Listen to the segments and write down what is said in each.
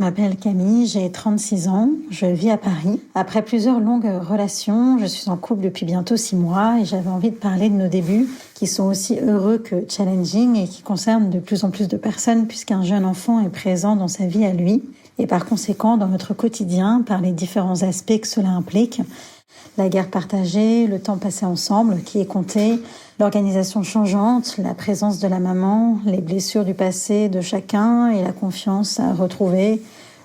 m'appelle Camille, j'ai 36 ans, je vis à Paris. Après plusieurs longues relations, je suis en couple depuis bientôt 6 mois et j'avais envie de parler de nos débuts qui sont aussi heureux que challenging et qui concernent de plus en plus de personnes puisqu'un jeune enfant est présent dans sa vie à lui et par conséquent dans notre quotidien par les différents aspects que cela implique. La garde partagée, le temps passé ensemble qui est compté, l'organisation changeante, la présence de la maman, les blessures du passé de chacun et la confiance à retrouver,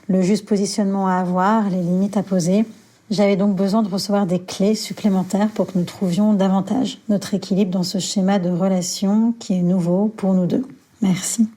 le juste positionnement à avoir, les limites à poser. J'avais donc besoin de recevoir des clés supplémentaires pour que nous trouvions davantage notre équilibre dans ce schéma de relation qui est nouveau pour nous deux. Merci.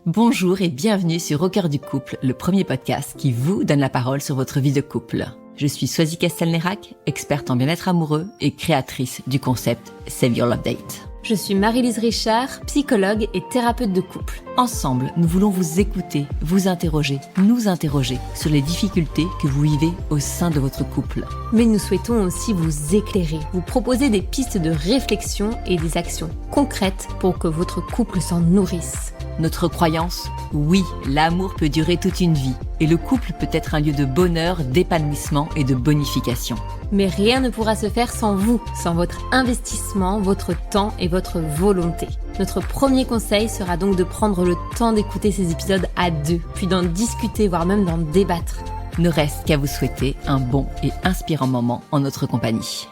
Bonjour et bienvenue sur Au cœur du couple, le premier podcast qui vous donne la parole sur votre vie de couple. Je suis Swazi Castelnerac, experte en bien-être amoureux et créatrice du concept Save Your Love Date. Je suis Marie-Lise Richard, psychologue et thérapeute de couple. Ensemble, nous voulons vous écouter, vous interroger, nous interroger sur les difficultés que vous vivez au sein de votre couple. Mais nous souhaitons aussi vous éclairer, vous proposer des pistes de réflexion et des actions concrètes pour que votre couple s'en nourrisse. Notre croyance, oui, l'amour peut durer toute une vie et le couple peut être un lieu de bonheur, d'épanouissement et de bonification. Mais rien ne pourra se faire sans vous, sans votre investissement, votre temps et votre volonté. Notre premier conseil sera donc de prendre le temps d'écouter ces épisodes à deux, puis d'en discuter, voire même d'en débattre. Ne reste qu'à vous souhaiter un bon et inspirant moment en notre compagnie.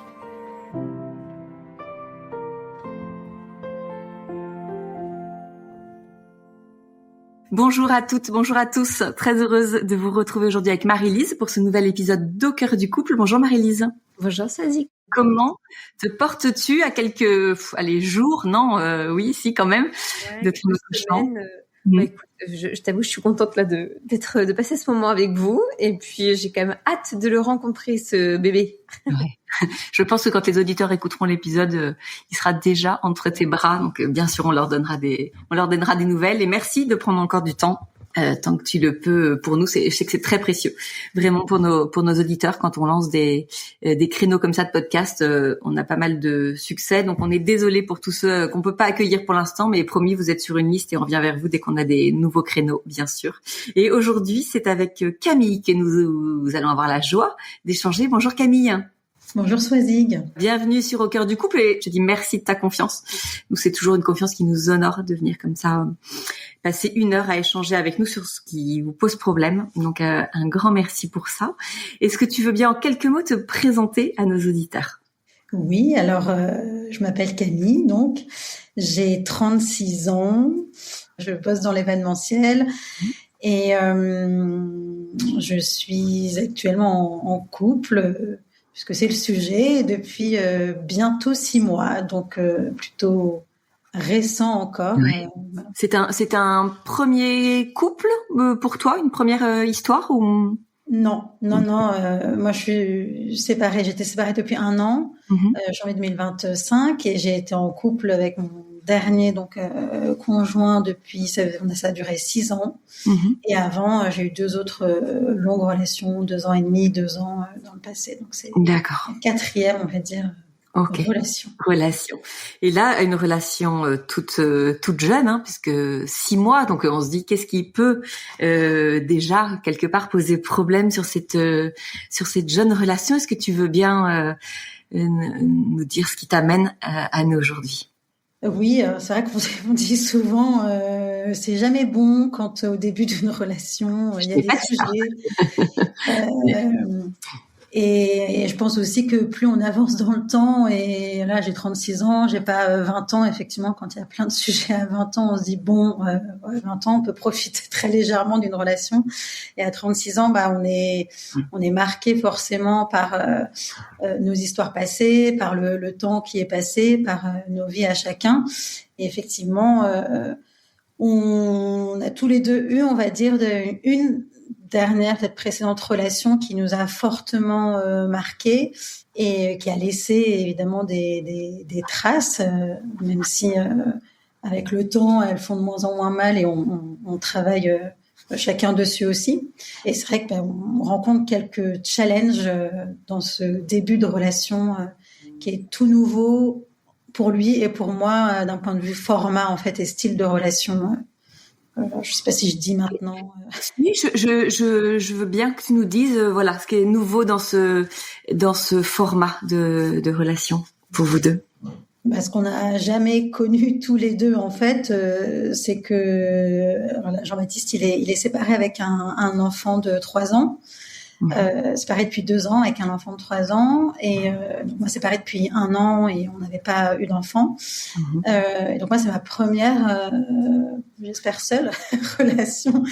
Bonjour à toutes, bonjour à tous. Très heureuse de vous retrouver aujourd'hui avec Marie-Lise pour ce nouvel épisode d'Au cœur du couple. Bonjour Marie-Lise. Bonjour Swazi. Comment te portes-tu à quelques jours, non, oui, si quand même, de ton accouchement. Écoute, je t'avoue, je suis contente là de passer ce moment avec vous et puis j'ai quand même hâte de le rencontrer, ce bébé. Ouais. Je pense que quand les auditeurs écouteront l'épisode, il sera déjà entre tes bras. Donc bien sûr, on leur donnera des nouvelles. Et merci de prendre encore du temps. Tant que tu le peux pour nous, je sais que c'est très précieux, vraiment pour nos auditeurs. Quand on lance des créneaux comme ça de podcast, on a pas mal de succès, donc on est désolé pour tous ceux qu'on peut pas accueillir pour l'instant, mais promis, vous êtes sur une liste et on revient vers vous dès qu'on a des nouveaux créneaux, bien sûr. Et aujourd'hui, c'est avec Camille que nous allons avoir la joie d'échanger. Bonjour Camille. Bonjour Swazig. Bienvenue sur Au cœur du couple et je dis merci de ta confiance. Nous, c'est toujours une confiance qui nous honore de venir comme ça passer 1 heure à échanger avec nous sur ce qui vous pose problème. Donc un grand merci pour ça. Est-ce que tu veux bien en quelques mots te présenter à nos auditeurs ? Oui, alors je m'appelle Camille, donc j'ai 36 ans, je bosse dans l'événementiel et je suis actuellement en couple puisque c'est le sujet depuis bientôt 6 mois, donc plutôt récent encore. Ouais. C'est un premier couple pour toi, une première histoire ou... Non. Moi, je suis séparée. J'étais séparée depuis 1 an, janvier 2025, et j'ai été en couple avec mon dernier conjoint depuis. Ça a duré 6 ans. Et avant, j'ai eu 2 autres longues relations, 2 ans et demi, 2 ans dans le passé. Donc c'est D'accord. La 4e, on va dire. Okay. Relation. Et là, une relation toute jeune, puisque 6 mois. Donc, on se dit qu'est-ce qui peut déjà quelque part poser problème sur cette jeune relation. Est-ce que tu veux bien nous dire ce qui t'amène à nous aujourd'hui? Oui, c'est vrai qu'on dit souvent, c'est jamais bon quand au début d'une relation il y a des sujets. Et je pense aussi que plus on avance dans le temps, et là j'ai 36 ans, j'ai pas 20 ans, effectivement quand il y a plein de sujets à 20 ans, on se dit 20 ans on peut profiter très légèrement d'une relation, et à 36 ans on est marqué forcément par nos histoires passées, par le temps qui est passé, par nos vies à chacun, et effectivement on a tous les deux eu, on va dire, une dernière, cette précédente relation qui nous a fortement marqué et qui a laissé évidemment des traces, même si avec le temps elles font de moins en moins mal et on travaille chacun dessus aussi. Et c'est vrai qu'on rencontre quelques challenges dans ce début de relation qui est tout nouveau pour lui et pour moi d'un point de vue format en fait et style de relation. Je sais pas si je dis maintenant. Oui, je veux bien que tu nous dises voilà ce qui est nouveau dans ce format de relation pour vous deux. Ce qu'on n'a jamais connu tous les deux en fait, c'est que Jean-Baptiste il est séparé avec un enfant de 3 ans. Séparé depuis 2 ans avec un enfant de 3 ans et donc moi séparée depuis 1 an et on n'avait pas eu d'enfant. Et donc moi c'est ma première, j'espère seule relation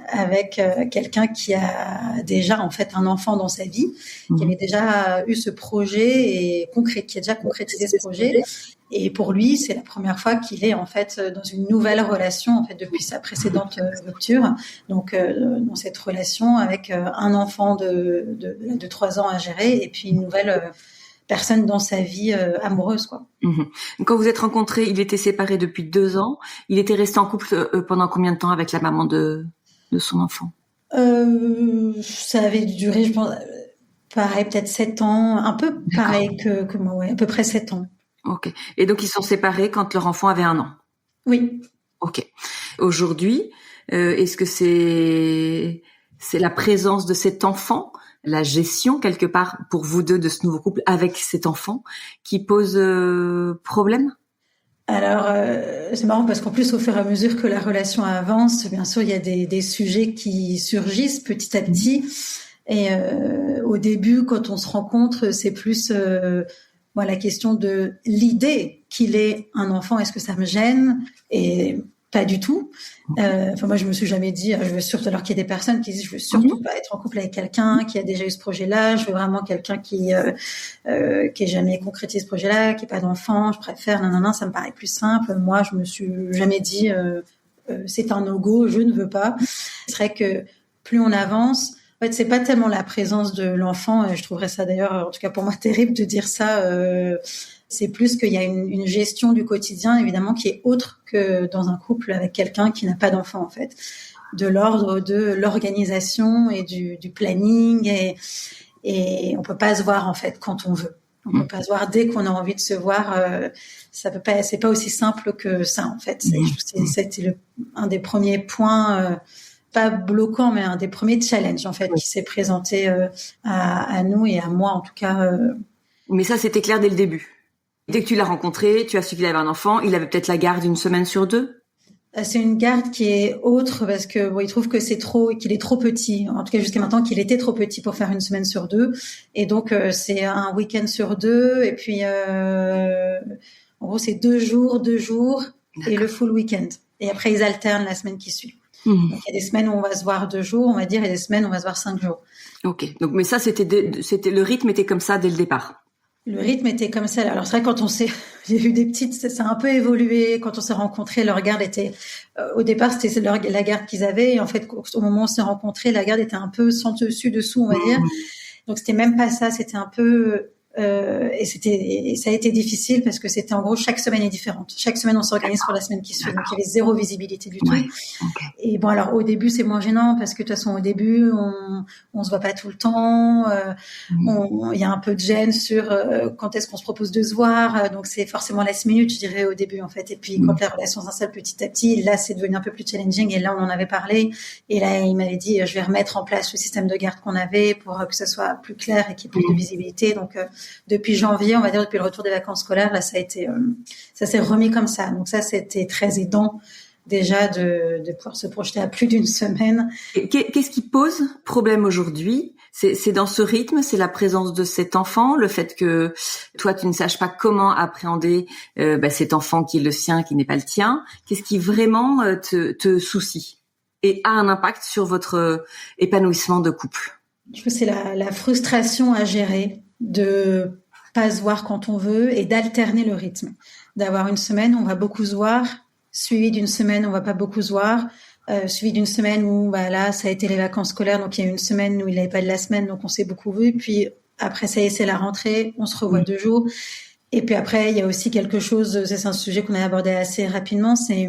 avec quelqu'un qui a déjà en fait un enfant dans sa vie, qui avait déjà eu ce projet et qui a déjà concrétisé ce projet. Et pour lui, c'est la première fois qu'il est en fait dans une nouvelle relation en fait depuis sa précédente rupture. Donc dans cette relation avec un enfant de 3 ans à gérer et puis une nouvelle personne dans sa vie amoureuse quoi. Quand vous êtes rencontrés, il était séparé depuis 2 ans. Il était resté en couple pendant combien de temps avec la maman de son enfant? Ça avait duré, je pense, pareil peut-être 7 ans, un peu pareil que moi, ouais, à peu près 7 ans. Ok. Et donc ils sont séparés quand leur enfant avait 1 an. Oui. Ok. Aujourd'hui, est-ce que c'est la présence de cet enfant, la gestion quelque part pour vous deux de ce nouveau couple avec cet enfant qui pose problème? Alors c'est marrant parce qu'en plus au fur et à mesure que la relation avance, bien sûr il y a des sujets qui surgissent petit à petit. Et au début, quand on se rencontre, c'est plus la question de l'idée qu'il ait un enfant. Est-ce que ça me gêne? Et pas du tout. Moi, je me suis jamais dit, je veux surtout, alors qu'il y a des personnes qui disent, je veux surtout pas être en couple avec quelqu'un qui a déjà eu ce projet-là. Je veux vraiment quelqu'un qui ait jamais concrétisé ce projet-là, qui ait pas d'enfant. Je préfère, ça me paraît plus simple. Moi, je me suis jamais dit, c'est un no-go, je ne veux pas. C'est vrai que plus on avance, en fait, c'est pas tellement la présence de l'enfant. Je trouverais ça d'ailleurs, en tout cas pour moi, terrible de dire ça. C'est plus qu'il y a une gestion du quotidien, évidemment, qui est autre que dans un couple avec quelqu'un qui n'a pas d'enfant, en fait. De l'ordre de l'organisation et du planning et on peut pas se voir, en fait, quand on veut. On peut pas se voir dès qu'on a envie de se voir. C'est pas aussi simple que ça, en fait. C'était un des premiers points, pas bloquant, mais un des premiers challenges, en fait, qui s'est présenté à nous et à moi, en tout cas. Mais ça, c'était clair dès le début. Dès que tu l'as rencontré, tu as su qu'il avait un enfant. Il avait peut-être la garde 1 semaine sur 2. C'est une garde qui est autre parce que il trouve que qu'il est trop petit. En tout cas, jusqu'à maintenant, qu'il était trop petit pour faire 1 semaine sur 2. Et donc, c'est un week-end sur 2. Et puis, en gros, c'est 2 jours et le full week-end. Et après, ils alternent la semaine qui suit. Donc, il y a des semaines où on va se voir 2 jours, on va dire, et des semaines où on va se voir 5 jours. Ok. Donc, mais ça, le rythme était comme ça dès le départ. Le rythme était comme ça. Alors c'est vrai, j'ai eu des petites, ça a un peu évolué. Quand on s'est rencontrés, leur garde était, au départ c'était la garde qu'ils avaient. Et en fait, au moment où on s'est rencontrés, la garde était un peu sans dessus dessous, on va dire. Donc c'était même pas ça. C'était un peu et ça a été difficile parce que c'était en gros chaque semaine est différente. Chaque semaine on s'organise pour la semaine qui suit. Donc il y avait 0 visibilité du tout. Okay. Et bon, alors au début c'est moins gênant parce que de toute façon au début on se voit pas tout le temps. Il y a un peu de gêne sur quand est-ce qu'on se propose de se voir. Donc c'est forcément last minute, je dirais, au début en fait. Et puis quand la relation s'installe petit à petit, là c'est devenu un peu plus challenging. Et là on en avait parlé. Et là il m'avait dit je vais remettre en place le système de garde qu'on avait pour que ce soit plus clair et qu'il y ait plus de visibilité. Donc depuis janvier, on va dire depuis le retour des vacances scolaires, là ça s'est remis comme ça. Donc ça c'était très aidant déjà de pouvoir se projeter à plus d'1 semaine. Qu'est-ce qui pose problème aujourd'hui? C'est dans ce rythme, c'est la présence de cet enfant, le fait que toi tu ne saches pas comment appréhender cet enfant qui est le sien, qui n'est pas le tien. Qu'est-ce qui vraiment te soucie et a un impact sur votre épanouissement de couple? Je trouve que c'est la frustration à gérer de pas se voir quand on veut et d'alterner le rythme. D'avoir 1 semaine où on va beaucoup se voir, suivi d'1 semaine où on va pas beaucoup se voir, suivi d'1 semaine où là ça a été les vacances scolaires, donc il y a eu 1 semaine où il n'avait pas de la semaine, donc on s'est beaucoup vu. Puis après ça y est, c'est la rentrée, on se revoit 2 jours. Et puis après il y a aussi quelque chose, c'est un sujet qu'on a abordé assez rapidement, c'est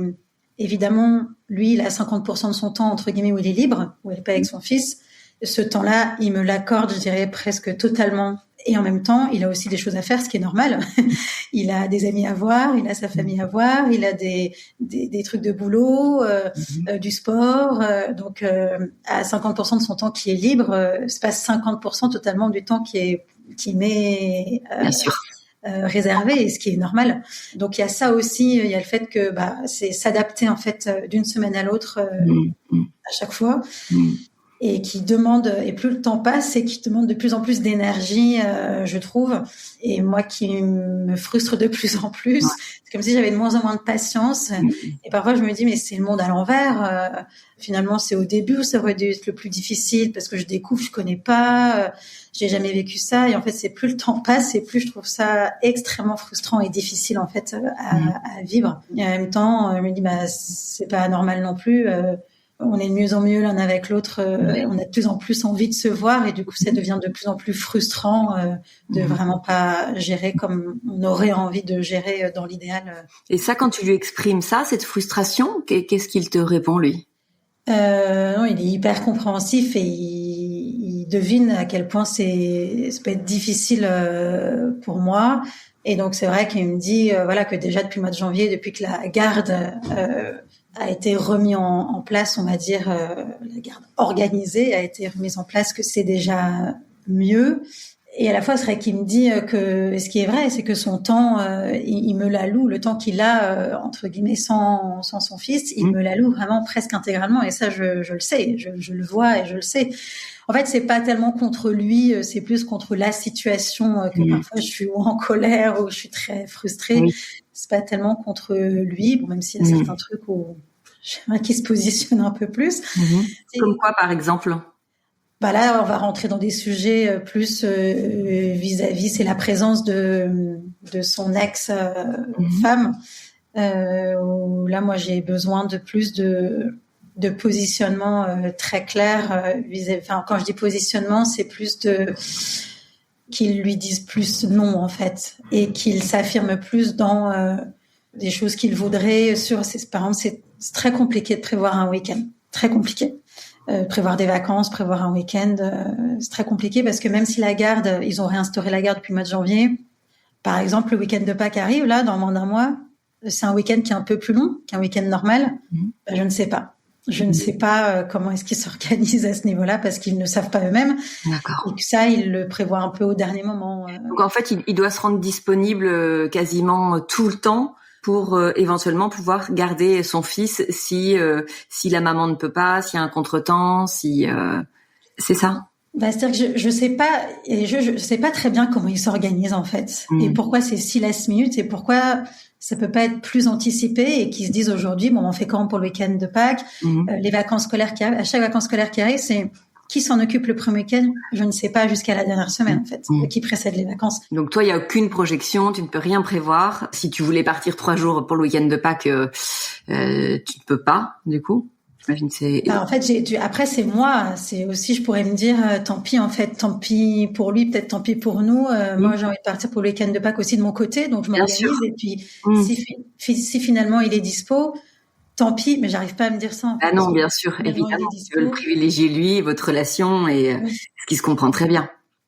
évidemment lui il a 50% de son temps entre guillemets où il est libre, où il est pas avec son fils. ce temps-là, il me l'accorde, je dirais, presque totalement. Et en même temps, il a aussi des choses à faire, ce qui est normal. Il a des amis à voir, il a sa famille à voir, il a des trucs de boulot, du sport. Donc, à 50% de son temps qui est libre, c'est pas 50% totalement du temps qui m'est bien sûr. Réservé, et ce qui est normal. Donc, il y a ça aussi. Il y a le fait que c'est s'adapter en fait d'une semaine à l'autre à chaque fois. Et qui demande, et plus le temps passe, et qui demande de plus en plus d'énergie, je trouve. Et moi qui me frustre de plus en plus, c'est comme si j'avais de moins en moins de patience. Et parfois je me dis, mais c'est le monde à l'envers. Finalement, c'est au début où ça aurait dû être le plus difficile, parce que je découvre, je connais pas, j'ai jamais vécu ça. Et en fait, c'est plus le temps passe, et plus je trouve ça extrêmement frustrant et difficile en fait à vivre. Et en même temps, je me dis, c'est pas normal non plus. On est de mieux en mieux l'un avec l'autre. On a de plus en plus envie de se voir, et du coup, ça devient de plus en plus frustrant de vraiment pas gérer comme on aurait envie de gérer dans l'idéal. Et ça, quand tu lui exprimes ça, cette frustration, qu'est-ce qu'il te répond, lui? Non, il est hyper compréhensif, et il devine à quel point ça peut être difficile pour moi. Et donc, c'est vrai qu'il me dit que déjà depuis le mois de janvier, depuis que la garde a été remis en place, on va dire, la garde organisée a été remise en place, que c'est déjà mieux. Et à la fois, c'est vrai qu'il me dit que, ce qui est vrai, c'est que son temps, il me l'alloue, le temps qu'il a, entre guillemets, sans son fils, il me l'alloue vraiment presque intégralement. Et ça, je le sais, je le vois et je le sais. En fait, c'est pas tellement contre lui, c'est plus contre la situation que parfois je suis ou en colère ou je suis très frustrée. C'est pas tellement contre lui, bon, même s'il y a certains trucs où j'aimerais qu'il se positionne un peu plus. Comme quoi, par exemple? Là, on va rentrer dans des sujets plus vis-à-vis, c'est la présence de son ex-femme. Où là, moi, j'ai besoin de plus de positionnement très clair vis-à-vis. Enfin, quand je dis positionnement, c'est plus qu'il lui dise plus non, en fait, et qu'il s'affirme plus dans des choses qu'il voudrait. Par exemple, c'est très compliqué de prévoir un week-end, très compliqué. Prévoir des vacances, prévoir un week-end, c'est très compliqué, parce que même si ils ont réinstauré la garde depuis le mois de janvier, par exemple, le week-end de Pâques arrive, là, dans moins d'un mois, c'est un week-end qui est un peu plus long qu'un week-end normal. Je ne sais pas. Je ne sais pas comment est-ce qu'ils s'organisent à ce niveau-là, parce qu'ils ne savent pas eux-mêmes. D'accord. Et que ça, ils le prévoient un peu au dernier moment. Donc en fait, il doit se rendre disponible quasiment tout le temps pour éventuellement pouvoir garder son fils si la maman ne peut pas, s'il y a un contretemps, c'est ça. C'est-à-dire que je sais pas, et je sais pas très bien comment ils s'organisent en fait, et pourquoi c'est si last minute, et pourquoi ça peut pas être plus anticipé, et qu'ils se disent aujourd'hui, on fait quand pour le week-end de Pâques, les vacances scolaires qui arrivent. À chaque vacances scolaires qui arrivent, c'est qui s'en occupe le premier week-end, je ne sais pas, jusqu'à la dernière semaine en fait, qui précède les vacances. Donc toi, il y a aucune projection, tu ne peux rien prévoir. Si tu voulais partir 3 jours pour le week-end de Pâques, tu ne peux pas, du coup. En fait, après c'est moi, c'est aussi, je pourrais me dire tant pis en fait, tant pis pour lui, peut-être tant pis pour nous. Moi j'ai envie de partir pour le week-end de Pâques aussi de mon côté, donc je m'organise. Et puis si finalement il est dispo, tant pis, mais j'arrive pas à me dire ça. En fait, non, bien sûr, évidemment, tu veux le privilégier lui, votre relation, et ce qui se comprend très bien.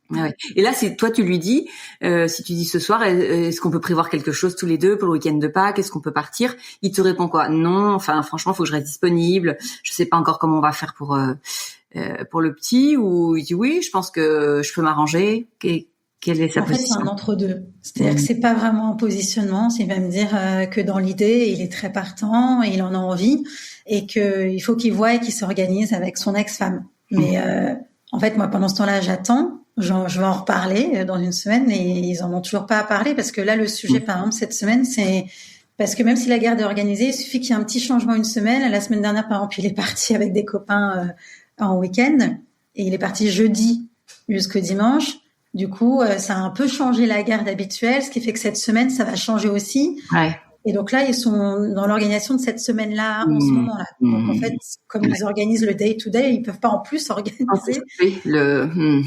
Ouais. Et là, si toi tu lui dis, si tu dis ce soir, est-ce qu'on peut prévoir quelque chose tous les deux pour le week-end de Pâques, est-ce qu'on peut partir? Il te répond quoi? Non, enfin franchement, faut que je reste disponible. Je sais pas encore comment on va faire pour le petit. Ou il dit oui, je pense que je peux m'arranger. Quelle est sa position? En fait, c'est un entre-deux. C'est-à-dire que c'est pas vraiment un positionnement. Il va me dire que dans l'idée, il est très partant, et il en a envie, et que il faut qu'il voie et qu'il s'organise avec son ex-femme. Mais en fait, moi, pendant ce temps-là, j'attends. Je vais en reparler dans une semaine, et ils en ont toujours pas à parler, parce que là, le sujet, par exemple, cette semaine, c'est parce que même si la garde est organisée, il suffit qu'il y ait un petit changement une semaine. La semaine dernière, par exemple, il est parti avec des copains en week-end, et il est parti jeudi jusqu'au dimanche. Du coup, ça a un peu changé la garde habituelle, ce qui fait que cette semaine, ça va changer aussi. Ouais. Et donc là, ils sont dans l'organisation de cette semaine-là, en ce moment-là. Donc en fait, comme ils organisent le day-to-day, ils peuvent pas en plus organiser le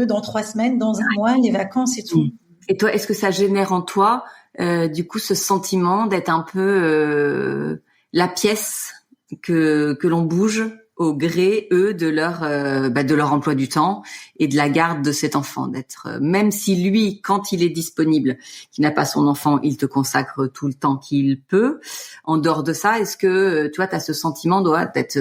dans 3 semaines, dans un mois, les vacances et tout. Et toi, est-ce que ça génère en toi, du coup, ce sentiment d'être un peu la pièce que l'on bouge au gré, eux, de leur emploi du temps et de la garde de cet enfant, même si lui, quand il est disponible, qu'il n'a pas son enfant, il te consacre tout le temps qu'il peut. En dehors de ça, est-ce que, tu vois, t'as ce sentiment, d'être,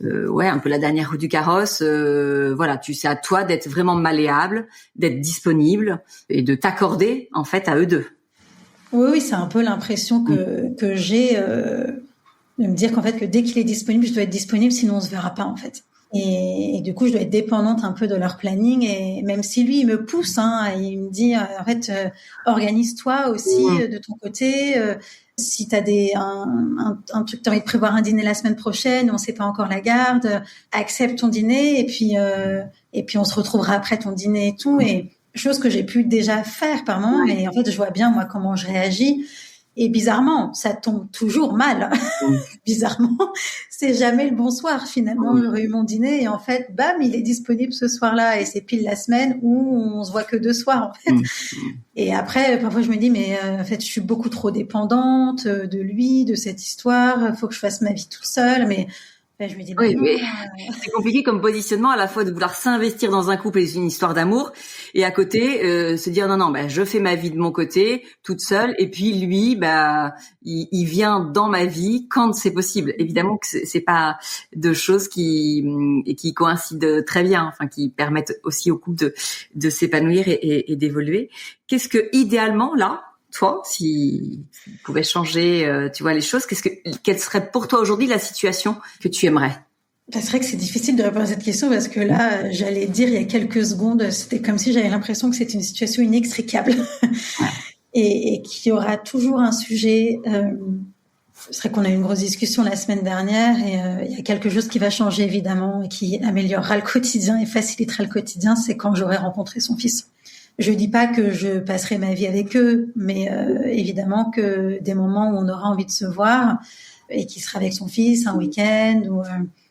un peu la dernière roue du carrosse, c'est à toi d'être vraiment malléable, d'être disponible et de t'accorder, en fait, à eux deux. Oui, c'est un peu l'impression que j'ai, de me dire qu'en fait, que dès qu'il est disponible, je dois être disponible, sinon on se verra pas, en fait. Et du coup, je dois être dépendante un peu de leur planning. Et même si lui, il me pousse, il me dit, en fait, organise-toi aussi de ton côté. Si t'as un truc, t'as envie de prévoir un dîner la semaine prochaine, on sait pas encore la garde, accepte ton dîner et puis on se retrouvera après ton dîner et tout. Et chose que j'ai pu déjà faire par moment, mais en fait, je vois bien moi comment je réagis. Et bizarrement, ça tombe toujours mal. Bizarrement, c'est jamais le bonsoir. Finalement, j'aurais eu mon dîner et en fait, bam, il est disponible ce soir-là et c'est pile la semaine où on se voit que 2 soirs en fait. Et après, parfois je me dis mais en fait, je suis beaucoup trop dépendante de lui, de cette histoire. Faut que je fasse ma vie toute seule. Mais je me dis mais c'est compliqué comme positionnement à la fois de vouloir s'investir dans un couple et une histoire d'amour et à côté se dire non je fais ma vie de mon côté toute seule et puis lui il vient dans ma vie quand c'est possible. Évidemment que c'est pas deux choses qui coïncident très bien, enfin qui permettent aussi au couple de s'épanouir et d'évoluer. Qu'est-ce que idéalement là, toi, si tu pouvais changer, tu vois, les choses, quelle serait pour toi aujourd'hui la situation que tu aimerais? C'est vrai que c'est difficile de répondre à cette question parce que là, j'allais dire il y a quelques secondes, c'était comme si j'avais l'impression que c'était une situation inextricable et qu'il y aura toujours un sujet. C'est vrai qu'on a eu une grosse discussion la semaine dernière et il y a quelque chose qui va changer évidemment et qui améliorera le quotidien et facilitera le quotidien, c'est quand j'aurai rencontré son fils. Je dis pas que je passerai ma vie avec eux, mais évidemment que des moments où on aura envie de se voir et qu'il sera avec son fils un week-end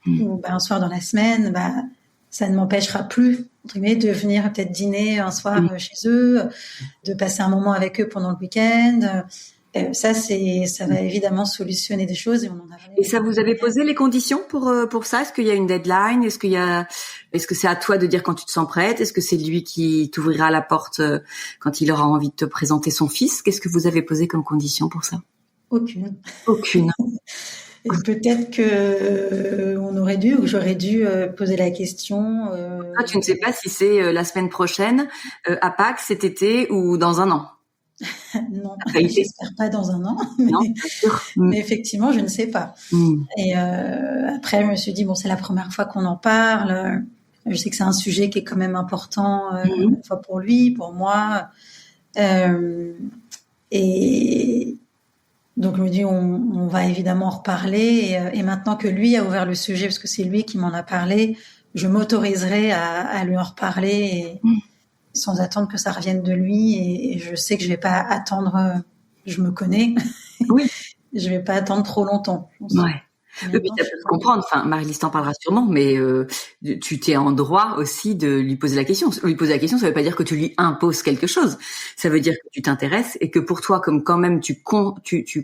ou un soir dans la semaine, ça ne m'empêchera plus de venir peut-être dîner un soir chez eux, de passer un moment avec eux pendant le week-end. Ça va évidemment solutionner des choses et on en a. Et ça, vous avez posé les conditions pour ça? Est-ce qu'il y a une deadline? Est-ce que c'est à toi de dire quand tu te sens prête? Est-ce que c'est lui qui t'ouvrira la porte quand il aura envie de te présenter son fils? Qu'est-ce que vous avez posé comme condition pour ça? Aucune. Et peut-être que on aurait dû ou j'aurais dû poser la question. Toi, tu ne sais pas si c'est la semaine prochaine, à Pâques, cet été ou dans un an. Non, j'espère pas dans un an, mais effectivement, je ne sais pas. Et après, je me suis dit, c'est la première fois qu'on en parle. Je sais que c'est un sujet qui est quand même important, à la fois pour lui, pour moi. Et donc, je me dis, on va évidemment en reparler. Et maintenant que lui a ouvert le sujet, parce que c'est lui qui m'en a parlé, je m'autoriserai à lui en reparler sans attendre que ça revienne de lui. Et je sais que je vais pas attendre, je me connais. Oui. Je vais pas attendre trop longtemps. Ouais. Oui, tu peux comprendre. Enfin, Marie-Lise t'en parlera sûrement, mais tu t'es en droit aussi de lui poser la question. Lui poser la question, ça veut pas dire que tu lui imposes quelque chose. Ça veut dire que tu t'intéresses et que pour toi, comme quand même tu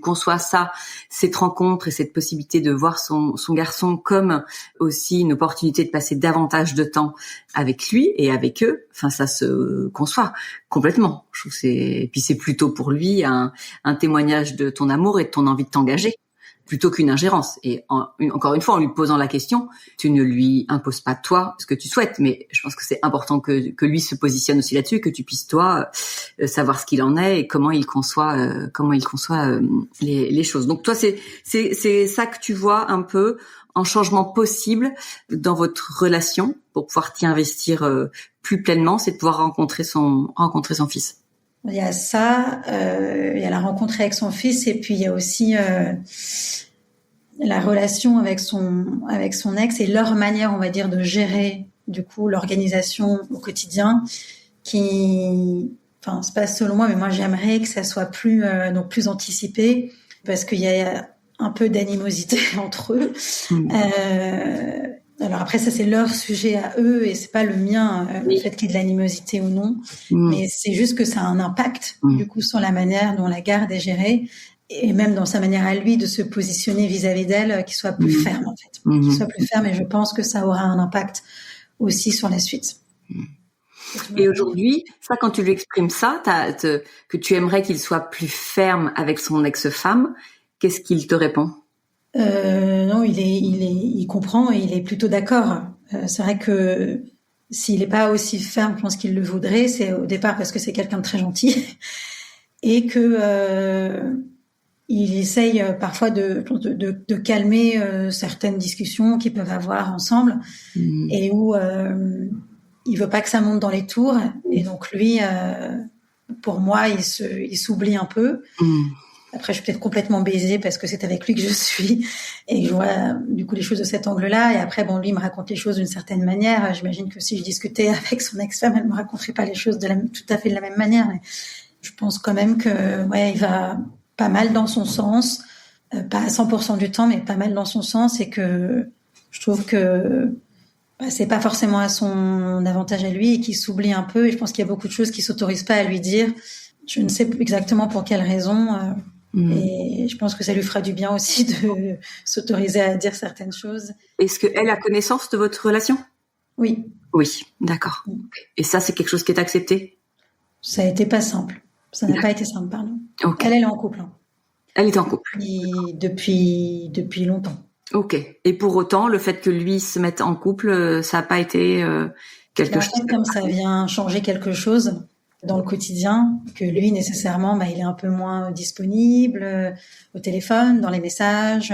conçois ça, cette rencontre et cette possibilité de voir son garçon comme aussi une opportunité de passer davantage de temps avec lui et avec eux. Enfin, ça se conçoit complètement. Je trouve et puis c'est plutôt pour lui un témoignage de ton amour et de ton envie de t'engager, plutôt qu'une ingérence. Et encore une fois, en lui posant la question, tu ne lui imposes pas toi ce que tu souhaites, mais je pense que c'est important que lui se positionne aussi là-dessus, que tu puisses toi savoir ce qu'il en est et comment il conçoit les choses. Donc toi, c'est ça que tu vois un peu en changement possible dans votre relation pour pouvoir t'y investir plus pleinement, c'est de pouvoir rencontrer son fils. Il y a ça, il y a la rencontre avec son fils et puis il y a aussi la relation avec son ex et leur manière, on va dire, de gérer du coup l'organisation au quotidien c'est pas selon moi, mais moi j'aimerais que ça soit plus anticipé parce qu'il y a un peu d'animosité entre eux. Alors après, ça c'est leur sujet à eux et c'est pas le mien, le fait qu'il y ait de l'animosité ou non. Mais c'est juste que ça a un impact du coup sur la manière dont la garde est gérée. et même dans sa manière à lui de se positionner vis-à-vis d'elle, qu'il soit plus ferme en fait, qu'il soit plus ferme, et je pense que ça aura un impact aussi sur la suite. Et aujourd'hui, ça, quand tu lui exprimes ça, que tu aimerais qu'il soit plus ferme avec son ex-femme, qu'est-ce qu'il te répond? Non, il comprend et il est plutôt d'accord. C'est vrai que s'il n'est pas aussi ferme, je pense qu'il le voudrait, c'est au départ parce que c'est quelqu'un de très gentil et que il essaye parfois de calmer certaines discussions qu'ils peuvent avoir ensemble et où il veut pas que ça monte dans les tours, et donc lui, pour moi, il s'oublie un peu. Après, je suis peut-être complètement baisée parce que c'est avec lui que je suis et que je vois du coup les choses de cet angle-là. Et après, lui, il me raconte les choses d'une certaine manière. J'imagine que si je discutais avec son ex-femme, elle me raconterait pas les choses tout à fait de la même manière. Mais je pense quand même que, il va pas mal dans son sens, pas à 100% du temps, mais pas mal dans son sens, et que je trouve que c'est pas forcément à son avantage à lui et qu'il s'oublie un peu. Et je pense qu'il y a beaucoup de choses qu'il s'autorise pas à lui dire. Je ne sais exactement pour quelle raison. Et je pense que ça lui fera du bien aussi de s'autoriser à dire certaines choses. Est-ce qu'elle a connaissance de votre relation? Oui. Oui, d'accord. Et ça, c'est quelque chose qui est accepté? Ça a été pas simple. Ça n'a pas été simple, pardon. Okay. Elle est en couple. Elle est en couple. Depuis longtemps. Ok. Et pour autant, le fait que lui se mette en couple, ça n'a pas été quelque chose. Comme ça vient changer quelque chose dans le quotidien, que lui nécessairement, il est un peu moins disponible au téléphone, dans les messages,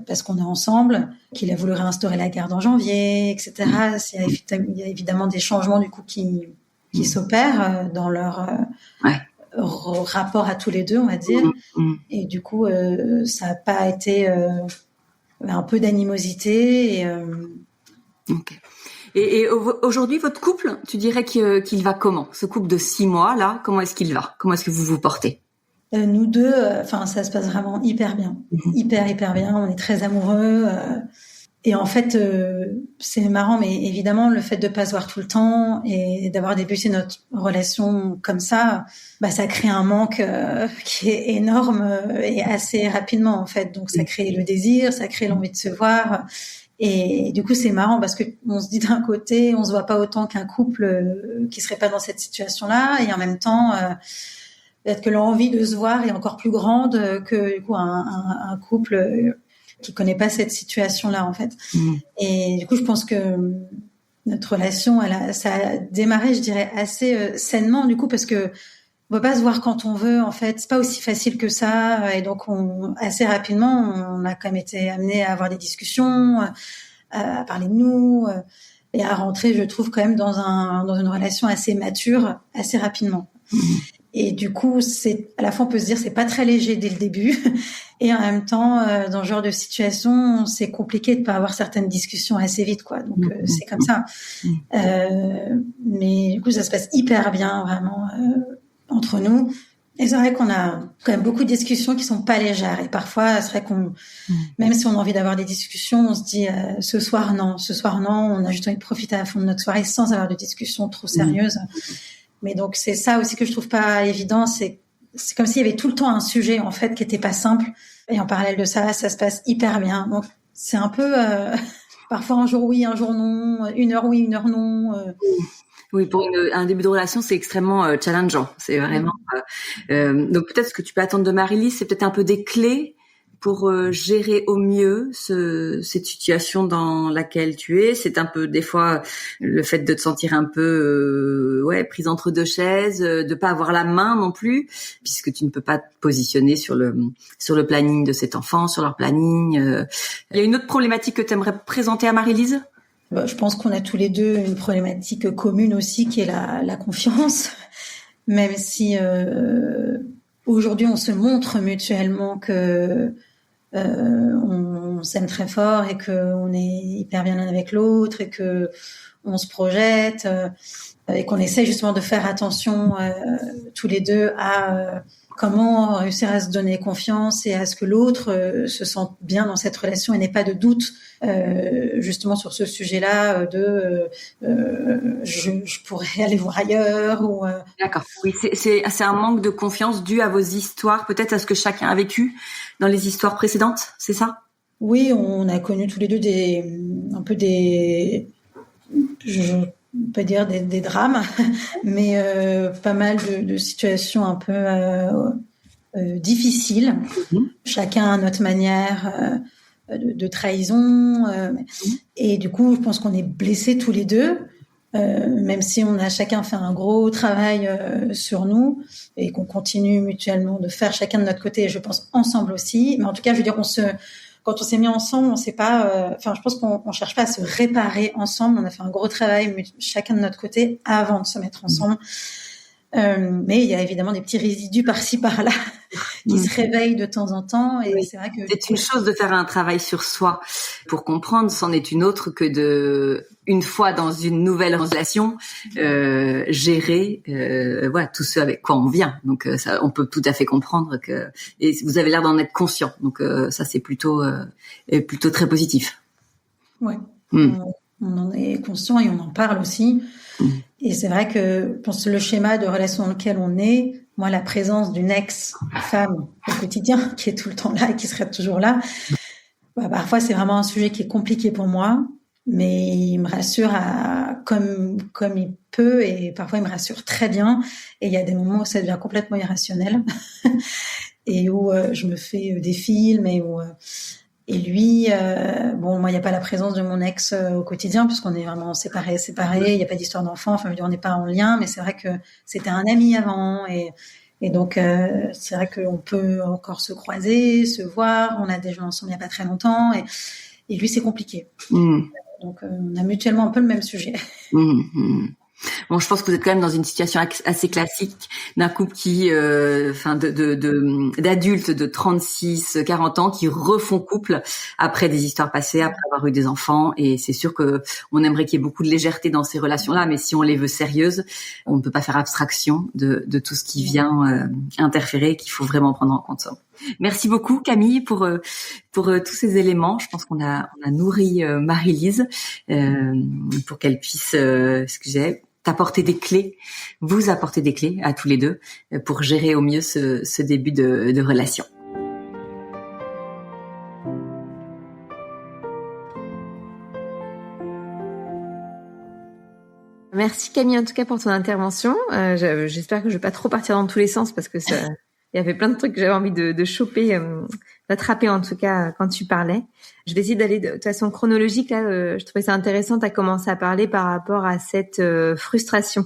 parce qu'on est ensemble, qu'il a voulu réinstaurer la garde en janvier, etc. Il y a évidemment des changements du coup qui s'opèrent dans leur rapport à tous les deux, on va dire. Et du coup, ça n'a pas été un peu d'animosité. Ok. Et aujourd'hui, votre couple, tu dirais qu'il va comment? Ce couple de 6 mois, là, comment est-ce qu'il va? Comment est-ce que vous vous portez? Nous deux, ça se passe vraiment hyper bien. Hyper bien. On est très amoureux. Et en fait, c'est marrant, mais évidemment, le fait de pas se voir tout le temps et d'avoir débuté notre relation comme ça, ça crée un manque qui est énorme et assez rapidement, en fait. Donc, ça crée le désir, ça crée l'envie de se voir. Et du coup, c'est marrant parce que on se dit d'un côté, on se voit pas autant qu'un couple qui serait pas dans cette situation-là, et en même temps, peut-être que l'envie de se voir est encore plus grande que du coup un couple qui connaît pas cette situation-là, en fait. Et du coup, je pense que notre relation, ça a démarré, je dirais, assez sainement, du coup, parce que on peut pas se voir quand on veut, en fait. C'est pas aussi facile que ça. Et donc, assez rapidement, on a quand même été amenés à avoir des discussions, à parler de nous, et à rentrer, je trouve, quand même dans une relation assez mature, assez rapidement. Et du coup, à la fois, on peut se dire, c'est pas très léger dès le début. Et en même temps, dans ce genre de situation, c'est compliqué de pas avoir certaines discussions assez vite, quoi. Donc, c'est comme ça. Mais du coup, ça se passe hyper bien, vraiment, entre nous. Et c'est vrai qu'on a quand même beaucoup de discussions qui sont pas légères. Et parfois, c'est vrai même si on a envie d'avoir des discussions, on se dit, ce soir, non. On a juste envie de profiter à fond de notre soirée sans avoir de discussions trop sérieuses. Mais donc, c'est ça aussi que je trouve pas évident. C'est comme s'il y avait tout le temps un sujet, en fait, qui était pas simple. Et en parallèle de ça, ça se passe hyper bien. Donc, c'est un peu, parfois un jour oui, un jour non, 1 heure oui, 1 heure non. Oui, pour un début de relation, c'est extrêmement challengeant. C'est vraiment. Donc peut-être ce que tu peux attendre de Marie-Lise, c'est peut-être un peu des clés pour gérer au mieux cette situation dans laquelle tu es. C'est un peu des fois le fait de te sentir un peu prise entre deux chaises, de pas avoir la main non plus, puisque tu ne peux pas te positionner sur le planning de cet enfant, sur leur planning. Il y a une autre problématique que tu aimerais présenter à Marie-Lise? Je pense qu'on a tous les deux une problématique commune aussi, qui est la confiance. Même si aujourd'hui on se montre mutuellement que on s'aime très fort et qu'on est hyper bien l'un avec l'autre et que on se projette et qu'on essaie justement de faire attention tous les deux à comment réussir à se donner confiance et à ce que l'autre se sente bien dans cette relation et n'ait pas de doute justement sur ce sujet-là je pourrais aller voir ailleurs ou D'accord. Oui, c'est un manque de confiance dû à vos histoires, peut-être à ce que chacun a vécu dans les histoires précédentes, c'est ça? Oui, on a connu tous les deux je peux dire des drames, mais pas mal de situations un peu difficiles. Chacun à notre manière de trahison. Et du coup, je pense qu'on est blessés tous les deux, même si on a chacun fait un gros travail sur nous et qu'on continue mutuellement de faire chacun de notre côté, et je pense ensemble aussi. Mais en tout cas, je veux dire, quand on s'est mis ensemble, on sait pas. Je pense qu'on cherche pas à se réparer ensemble. On a fait un gros travail, chacun de notre côté, avant de se mettre ensemble. Mais il y a évidemment des petits résidus par-ci par-là qui se réveillent de temps en temps. Et c'est vrai que c'est une chose de faire un travail sur soi pour comprendre. C'en est une autre que une fois dans une nouvelle relation, gérer, tout ce avec quoi on vient. Donc ça, on peut tout à fait comprendre et vous avez l'air d'en être conscient. Donc ça, c'est plutôt très positif. Ouais. On en est conscient et on en parle aussi. Et c'est vrai que pour le schéma de relation dans lequel on est, moi, la présence d'une ex-femme au quotidien, qui est tout le temps là et qui serait toujours là, parfois c'est vraiment un sujet qui est compliqué pour moi, mais il me rassure comme il peut, et parfois il me rassure très bien. Et il y a des moments où ça devient complètement irrationnel et où je me fais des films et lui, moi, il n'y a pas la présence de mon ex au quotidien, puisqu'on est vraiment séparés. Il n'y a pas d'histoire d'enfant. Enfin, je veux dire, on n'est pas en lien, mais c'est vrai que c'était un ami avant, et donc c'est vrai qu'on peut encore se croiser, se voir. On a déjà ensemble il n'y a pas très longtemps, et lui, c'est compliqué. Donc, on a mutuellement un peu le même sujet. Bon, je pense que vous êtes quand même dans une situation assez classique d'un couple qui, d'adultes de 36, 40 ans qui refont couple après des histoires passées, après avoir eu des enfants. Et c'est sûr que on aimerait qu'il y ait beaucoup de légèreté dans ces relations-là, mais si on les veut sérieuses, on ne peut pas faire abstraction de tout ce qui vient interférer, qu'il faut vraiment prendre en compte ça. Merci beaucoup Camille pour tous ces éléments. Je pense qu'on a nourri Marie-Lise pour qu'elle puisse vous apporter des clés à tous les deux pour gérer au mieux ce début de relation. Merci Camille en tout cas pour ton intervention. J'espère que je vais pas trop partir dans tous les sens parce que il y avait plein de trucs que j'avais envie de choper, d'attraper en tout cas quand tu parlais. Je vais essayer d'aller de façon chronologique. Là, je trouvais ça intéressant. Tu as commencé à parler par rapport à cette frustration.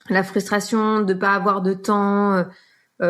La frustration de pas avoir de temps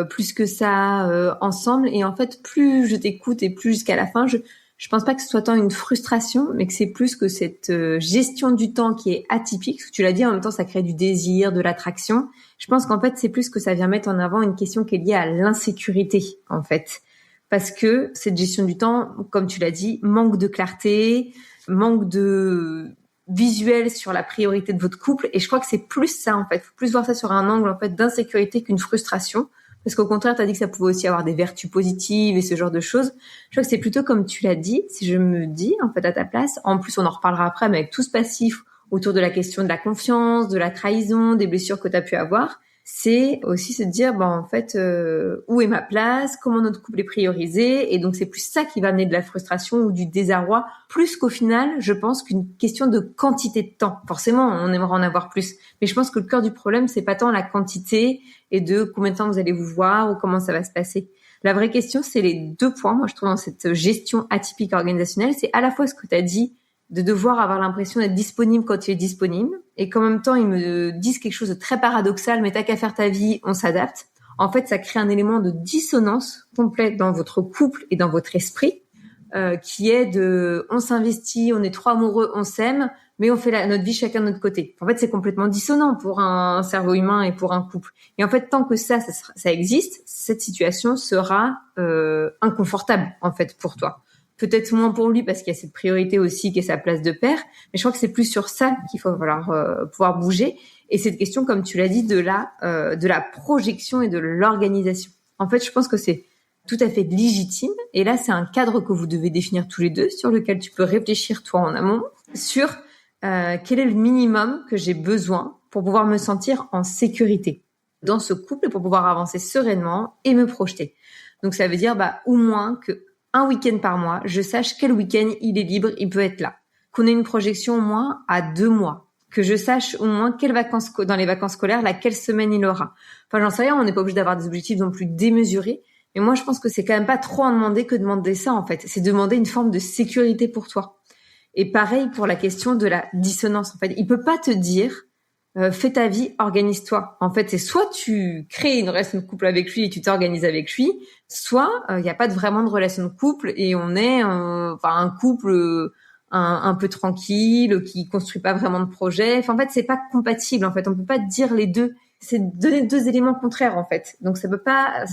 plus que ça ensemble. Et en fait, plus je t'écoute et plus jusqu'à la fin, je pense pas que ce soit tant une frustration, mais que c'est plus que cette gestion du temps qui est atypique. Tu l'as dit, en même temps, ça crée du désir, de l'attraction. Je pense qu'en fait, c'est plus que ça vient mettre en avant une question qui est liée à l'insécurité, en fait. Parce que cette gestion du temps, comme tu l'as dit, manque de clarté, manque de visuel sur la priorité de votre couple. Et je crois que c'est plus ça, en fait. Faut plus voir ça sur un angle, en fait, d'insécurité qu'une frustration. Parce qu'au contraire, tu as dit que ça pouvait aussi avoir des vertus positives et ce genre de choses. Je crois que c'est plutôt comme tu l'as dit, si je me dis, en fait, à ta place. En plus, on en reparlera après, mais avec tout ce passif autour de la question de la confiance, de la trahison, des blessures que tu as pu avoir, c'est aussi se dire, en fait, où est ma place, comment notre couple est priorisé. Et donc, c'est plus ça qui va amener de la frustration ou du désarroi, plus qu'au final, je pense qu'une question de quantité de temps. Forcément, on aimerait en avoir plus. Mais je pense que le cœur du problème, c'est pas tant la quantité et de combien de temps vous allez vous voir ou comment ça va se passer. La vraie question, c'est les deux points, moi, je trouve, dans cette gestion atypique organisationnelle. C'est à la fois ce que tu as dit, de devoir avoir l'impression d'être disponible quand tu es disponible, et qu'en même temps, ils me disent quelque chose de très paradoxal, mais t'as qu'à faire ta vie, on s'adapte. En fait, ça crée un élément de dissonance complète dans votre couple et dans votre esprit, qui est on s'investit, on est trop amoureux, on s'aime, mais on fait notre vie chacun de notre côté. En fait, c'est complètement dissonant pour un cerveau humain et pour un couple. Et en fait, tant que ça existe, cette situation sera inconfortable, en fait, pour toi. peut-être moins pour lui parce qu'il y a cette priorité aussi qui est sa place de père, mais je crois que c'est plus sur ça qu'il faut pouvoir bouger. Et cette question, comme tu l'as dit, de la projection et de l'organisation. En fait, je pense que c'est tout à fait légitime. Et là, c'est un cadre que vous devez définir tous les deux, sur lequel tu peux réfléchir toi en amont, sur quel est le minimum que j'ai besoin pour pouvoir me sentir en sécurité dans ce couple et pour pouvoir avancer sereinement et me projeter. Donc, ça veut dire au moins que un week-end par mois, je sache quel week-end il est libre, il peut être là. Qu'on ait une projection au moins à 2 mois. Que je sache au moins quelles vacances, dans les vacances scolaires, quelle semaine il aura. Enfin, j'en sais rien, on n'est pas obligé d'avoir des objectifs non plus démesurés. Mais moi, je pense que c'est quand même pas trop en demander que demander ça, en fait. C'est demander une forme de sécurité pour toi. Et pareil pour la question de la dissonance, en fait. Il peut pas te dire, fais ta vie, organise-toi. En fait, c'est soit tu crées une relation de couple avec lui et tu t'organises avec lui, soit il n'y a pas vraiment de relation de couple et on est un couple un peu tranquille, qui construit pas vraiment de projet. Enfin, en fait, c'est pas compatible. En fait, on peut pas dire les deux. C'est donner 2 éléments contraires, en fait. Donc, ça peut pas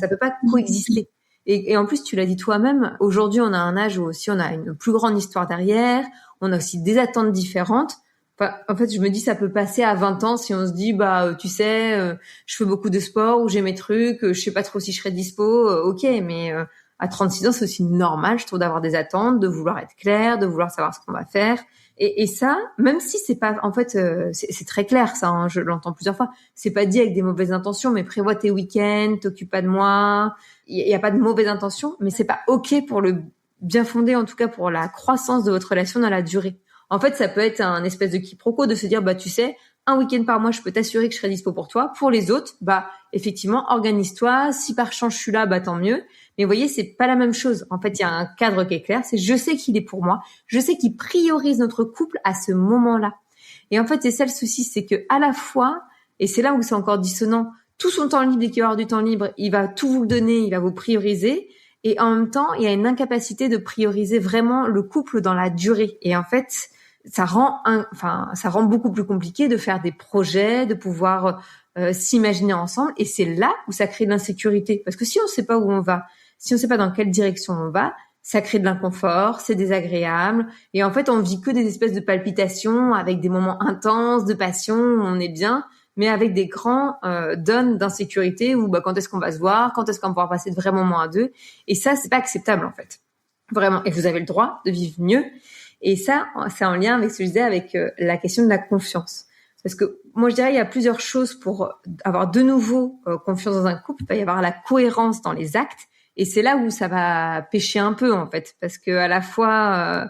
coexister. Et en plus, tu l'as dit toi-même, aujourd'hui, on a un âge où aussi on a une plus grande histoire derrière. On a aussi des attentes différentes. Enfin, en fait, je me dis, ça peut passer à 20 ans si on se dit, tu sais, je fais beaucoup de sport ou j'ai mes trucs, je sais pas trop si je serai dispo, ok, mais à 36 ans, c'est aussi normal, je trouve, d'avoir des attentes, de vouloir être clair, de vouloir savoir ce qu'on va faire. Et ça, même si c'est pas, en fait, c'est très clair, ça, hein, je l'entends plusieurs fois. C'est pas dit avec des mauvaises intentions, mais prévois tes week-ends, t'occupe pas de moi. Il y a pas de mauvaises intentions, mais c'est pas ok pour le bien fondé, en tout cas pour la croissance de votre relation dans la durée. En fait, ça peut être un espèce de quiproquo de se dire, tu sais, un week-end par mois, je peux t'assurer que je serai dispo pour toi. Pour les autres, effectivement, organise-toi. Si par chance je suis là, tant mieux. Mais vous voyez, c'est pas la même chose. En fait, il y a un cadre qui est clair. C'est je sais qu'il est pour moi. Je sais qu'il priorise notre couple à ce moment-là. Et en fait, c'est ça le souci, c'est que à la fois, et c'est là où c'est encore dissonant, tout son temps libre, dès qu'il va avoir du temps libre, il va tout vous donner, il va vous prioriser. Et en même temps, il y a une incapacité de prioriser vraiment le couple dans la durée. Et en fait, ça rend beaucoup plus compliqué de faire des projets, de pouvoir s'imaginer ensemble. Et c'est là où ça crée de l'insécurité. Parce que si on ne sait pas où on va, si on ne sait pas dans quelle direction on va, ça crée de l'inconfort, c'est désagréable. Et en fait, on vit que des espèces de palpitations avec des moments intenses de passion où on est bien, mais avec des grands dons d'insécurité où quand est-ce qu'on va se voir, quand est-ce qu'on va pouvoir passer de vrais moments à deux. Et ça, c'est pas acceptable en fait. Vraiment. Et vous avez le droit de vivre mieux. Et ça, c'est en lien avec ce que je disais, avec la question de la confiance. Parce que moi, je dirais, il y a plusieurs choses pour avoir de nouveau confiance dans un couple. Il va y avoir la cohérence dans les actes. Et c'est là où ça va pêcher un peu, en fait. Parce que à la fois,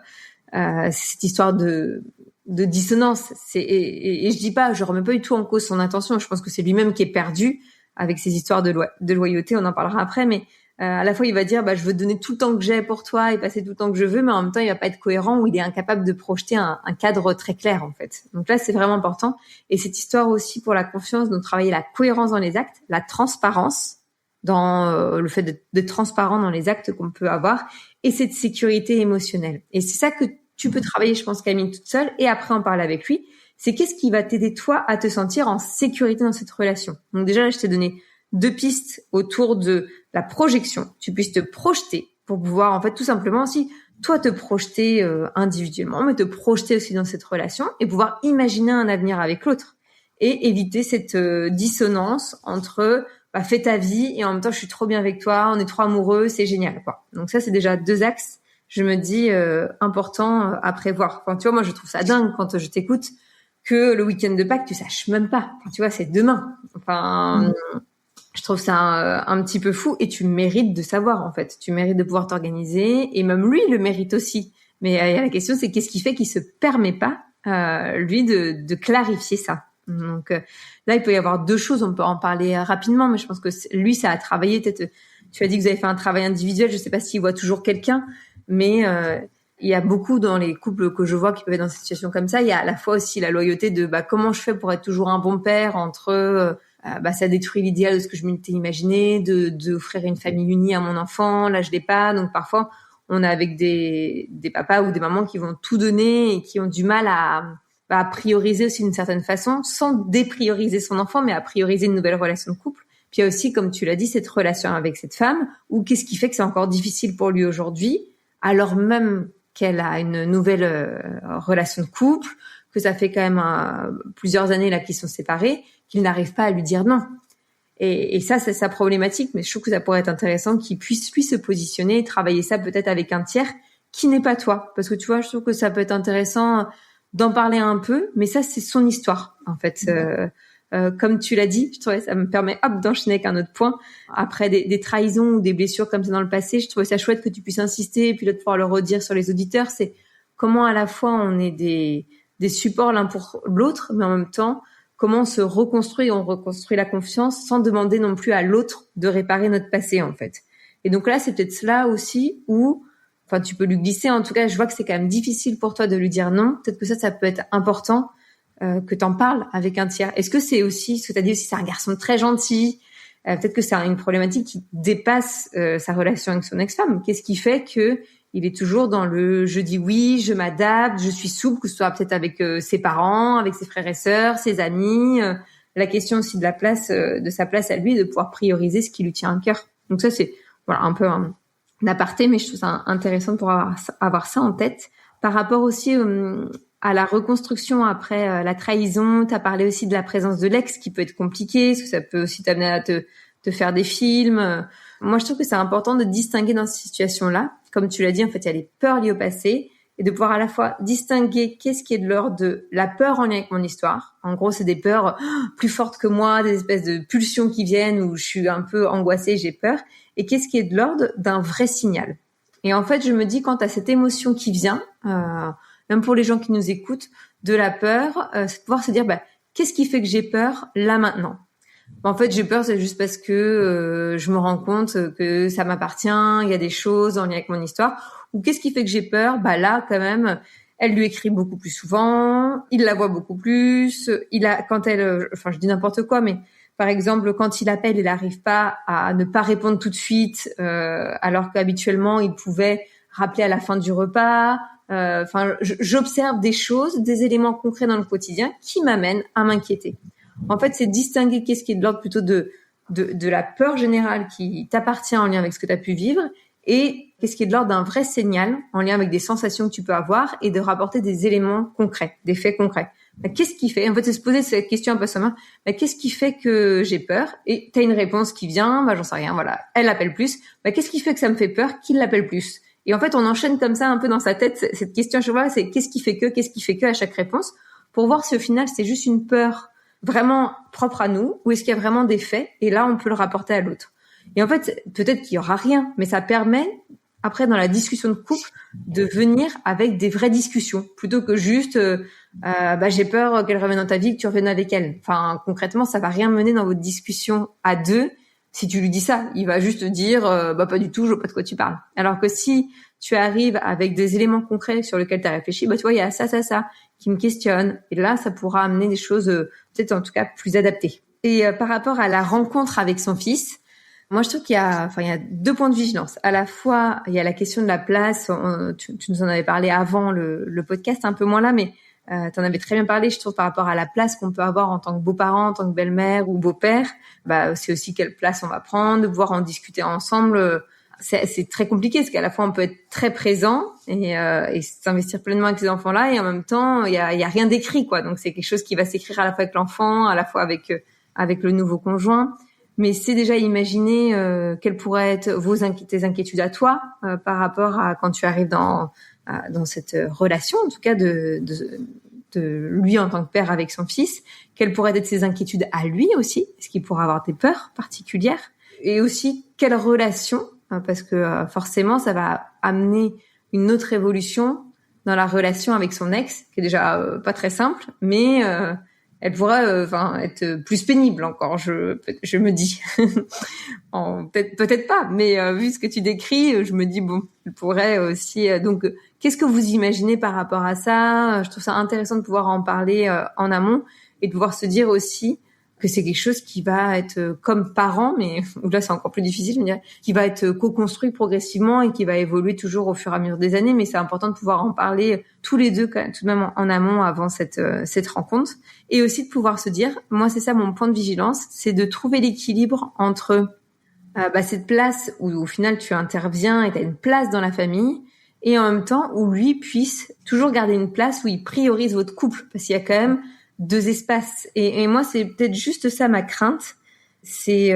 c'est cette histoire de dissonance. Et je dis pas, je remets pas du tout en cause son intention. Je pense que c'est lui-même qui est perdu avec ces histoires de loyauté. On en parlera après. Mais à la fois, il va dire, je veux donner tout le temps que j'ai pour toi et passer tout le temps que je veux, mais en même temps, il va pas être cohérent ou il est incapable de projeter un cadre très clair, en fait. Donc là, c'est vraiment important. Et cette histoire aussi pour la confiance, donc travailler la cohérence dans les actes, la transparence dans le fait d'être transparent dans les actes qu'on peut avoir et cette sécurité émotionnelle. Et c'est ça que tu peux travailler, je pense, Camille, toute seule et après en parler avec lui. C'est qu'est-ce qui va t'aider, toi, à te sentir en sécurité dans cette relation. Donc déjà, là, je t'ai donné 2 pistes autour de la projection. Tu puisses te projeter pour pouvoir, en fait, tout simplement aussi, toi, te projeter individuellement, mais te projeter aussi dans cette relation et pouvoir imaginer un avenir avec l'autre et éviter cette dissonance entre fais ta vie et en même temps, je suis trop bien avec toi, on est trop amoureux, c'est génial, quoi. Donc ça, c'est déjà 2 axes, je me dis, importants à prévoir. Enfin, tu vois, moi, je trouve ça dingue quand je t'écoute que le week-end de Pâques, tu saches même pas. Enfin, tu vois, c'est demain. Enfin... Je trouve ça un petit peu fou et tu mérites de savoir, en fait. Tu mérites de pouvoir t'organiser et même lui le mérite aussi. Mais la question, c'est qu'est-ce qui fait qu'il se permet pas, lui, de clarifier ça. Donc là, il peut y avoir 2 choses. On peut en parler rapidement, mais je pense que lui, ça a travaillé. Peut-être, tu as dit que vous avez fait un travail individuel. Je sais pas s'il voit toujours quelqu'un, mais il y a beaucoup dans les couples que je vois qui peuvent être dans cette situation comme ça. Il y a à la fois aussi la loyauté de comment je fais pour être toujours un bon père entre ça détruit l'idéal de ce que je m'étais imaginé, de offrir une famille unie à mon enfant. Là, je l'ai pas. Donc, parfois, on est avec des papas ou des mamans qui vont tout donner et qui ont du mal à prioriser aussi d'une certaine façon, sans déprioriser son enfant, mais à prioriser une nouvelle relation de couple. Puis, il y a aussi, comme tu l'as dit, cette relation avec cette femme, ou qu'est-ce qui fait que c'est encore difficile pour lui aujourd'hui alors même qu'elle a une nouvelle relation de couple, que ça fait quand même plusieurs années là qu'ils sont séparés, qu'il n'arrive pas à lui dire non. Et ça, c'est sa problématique, mais je trouve que ça pourrait être intéressant qu'il puisse lui se positionner et travailler ça peut-être avec un tiers qui n'est pas toi. Parce que tu vois, je trouve que ça peut être intéressant d'en parler un peu, mais ça, c'est son histoire, en fait. Comme tu l'as dit, je trouvais ça me permet d'enchaîner avec un autre point. Après des trahisons ou des blessures comme ça dans le passé, je trouvais ça chouette que tu puisses insister et puis là de pouvoir le redire sur les auditeurs. C'est comment à la fois on est des supports l'un pour l'autre, mais en même temps comment on se reconstruit, on reconstruit la confiance sans demander non plus à l'autre de réparer notre passé en fait. Et donc là, c'est peut-être cela aussi où, enfin, tu peux lui glisser. En tout cas, je vois que c'est quand même difficile pour toi de lui dire non. Peut-être que ça peut être important que t'en parles avec un tiers. Est-ce que c'est aussi ce que t'as dit aussi, c'est un garçon très gentil. Peut-être que c'est une problématique qui dépasse sa relation avec son ex-femme. Qu'est-ce qui fait que il est toujours dans le je dis oui, je m'adapte, je suis souple, que ce soit peut-être avec ses parents, avec ses frères et sœurs, ses amis. La question aussi de la place, de sa place à lui, de pouvoir prioriser ce qui lui tient à cœur. Donc ça, c'est voilà un peu un aparté, mais je trouve ça intéressant pour avoir ça en tête. Par rapport aussi à la reconstruction après la trahison, tu as parlé aussi de la présence de l'ex qui peut être compliqué, parce que ça peut aussi t'amener à te faire des films. Moi, je trouve que c'est important de distinguer dans ces situations-là. Comme tu l'as dit, en fait, il y a les peurs liées au passé et de pouvoir à la fois distinguer qu'est-ce qui est de l'ordre de la peur en lien avec mon histoire. En gros, c'est des peurs plus fortes que moi, des espèces de pulsions qui viennent où je suis un peu angoissée, j'ai peur. Et qu'est-ce qui est de l'ordre d'un vrai signal. Et en fait, je me dis, quand tu as cette émotion qui vient, même pour les gens qui nous écoutent, de la peur, c'est de pouvoir se dire, qu'est-ce qui fait que j'ai peur là maintenant ? En fait, j'ai peur, c'est juste parce que je me rends compte que ça m'appartient, il y a des choses en lien avec mon histoire. Ou qu'est-ce qui fait que j'ai peur ? Là, quand même, elle lui écrit beaucoup plus souvent, il la voit beaucoup plus. Je dis n'importe quoi, mais par exemple, quand il appelle, il n'arrive pas à ne pas répondre tout de suite, alors qu'habituellement, il pouvait rappeler à la fin du repas. J'observe des choses, des éléments concrets dans le quotidien qui m'amènent à m'inquiéter. En fait, c'est distinguer qu'est-ce qui est de l'ordre plutôt de la peur générale qui t'appartient en lien avec ce que tu as pu vivre et qu'est-ce qui est de l'ordre d'un vrai signal en lien avec des sensations que tu peux avoir et de rapporter des éléments concrets, des faits concrets. Qu'est-ce qui fait ? En fait, c'est se poser cette question un peu sommaire. Qu'est-ce qui fait que j'ai peur ? Et tu as une réponse qui vient, j'en sais rien, voilà, elle appelle plus. Qu'est-ce qui fait que ça me fait peur ? Qui l'appelle plus ? Et en fait, on enchaîne comme ça un peu dans sa tête cette question, je vois, c'est qu'est-ce qui fait que à chaque réponse pour voir si au final c'est juste une peur vraiment propre à nous ou est-ce qu'il y a vraiment des faits et là on peut le rapporter à l'autre. Et en fait, peut-être qu'il y aura rien, mais ça permet après dans la discussion de couple de venir avec des vraies discussions plutôt que juste j'ai peur qu'elle revienne dans ta vie, que tu reviennes avec elle. Enfin, concrètement, ça va rien mener dans votre discussion à deux. Si tu lui dis ça, il va juste te dire pas du tout, je vois pas de quoi tu parles. Alors que si tu arrives avec des éléments concrets sur lesquels tu as réfléchi, tu vois, il y a ça qui me questionne. Et là, ça pourra amener des choses peut-être en tout cas plus adaptées. Et par rapport à la rencontre avec son fils, moi je trouve qu'il y a 2 points de vigilance. À la fois, il y a la question de la place. Tu nous en avais parlé avant le podcast, un peu moins là, mais tu en avais très bien parlé, je trouve, par rapport à la place qu'on peut avoir en tant que beau-parent, en tant que belle-mère ou beau-père. C'est aussi quelle place on va prendre, de pouvoir en discuter ensemble. C'est très compliqué parce qu'à la fois on peut être très présent et s'investir pleinement avec ces enfants-là et en même temps il y a rien d'écrit quoi. Donc c'est quelque chose qui va s'écrire à la fois avec l'enfant, à la fois avec le nouveau conjoint. Mais c'est déjà imaginer quelles pourraient être tes inquiétudes à toi par rapport à quand tu arrives dans cette relation, en tout cas de lui en tant que père avec son fils. Quelles pourraient être ses inquiétudes à lui aussi ? Est-ce qu'il pourrait avoir des peurs particulières ? Et aussi quelle relation ? Parce que forcément, ça va amener une autre évolution dans la relation avec son ex, qui est déjà pas très simple, mais elle pourrait être plus pénible encore, je me dis. Peut-être pas, mais vu ce que tu décris, je me dis, elle pourrait aussi... donc, qu'est-ce que vous imaginez par rapport à ça ? Je trouve ça intéressant de pouvoir en parler en amont et de pouvoir se dire aussi que c'est quelque chose qui va être comme parent, mais là c'est encore plus difficile, je veux dire, qui va être co-construit progressivement et qui va évoluer toujours au fur et à mesure des années, mais c'est important de pouvoir en parler tous les deux quand même, tout de même en amont avant cette rencontre, et aussi de pouvoir se dire, moi c'est ça mon point de vigilance, c'est de trouver l'équilibre entre cette place où au final tu interviens et tu as une place dans la famille, et en même temps où lui puisse toujours garder une place où il priorise votre couple, parce qu'il y a quand même 2 espaces. Et moi, c'est peut-être juste ça ma crainte, c'est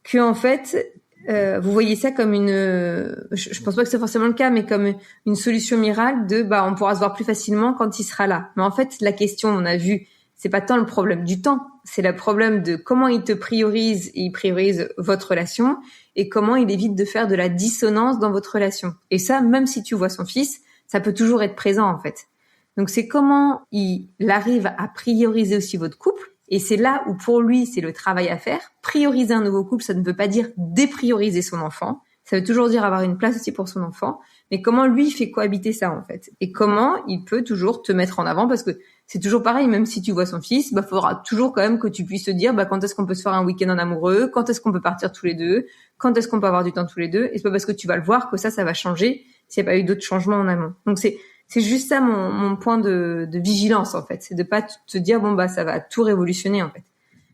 que en fait, vous voyez ça comme je pense pas que c'est forcément le cas, mais comme une solution miracle de on pourra se voir plus facilement quand il sera là. Mais en fait, la question, on a vu, c'est pas tant le problème du temps, c'est le problème de comment il te priorise et il priorise votre relation et comment il évite de faire de la dissonance dans votre relation. Et ça, même si tu vois son fils, ça peut toujours être présent en fait. Donc c'est comment il arrive à prioriser aussi votre couple. Et c'est là où pour lui, c'est le travail à faire. Prioriser un nouveau couple, ça ne veut pas dire déprioriser son enfant. Ça veut toujours dire avoir une place aussi pour son enfant. Mais comment lui il fait cohabiter ça en fait. Et comment il peut toujours te mettre en avant, parce que c'est toujours pareil, même si tu vois son fils, faudra toujours quand même que tu puisses te dire quand est-ce qu'on peut se faire un week-end en amoureux, quand est-ce qu'on peut partir tous les deux, quand est-ce qu'on peut avoir du temps tous les deux. Et c'est pas parce que tu vas le voir que ça va changer s'il n'y a pas eu d'autres changements en amont. Donc c'est juste ça mon point de vigilance en fait, c'est de pas te dire ça va tout révolutionner en fait.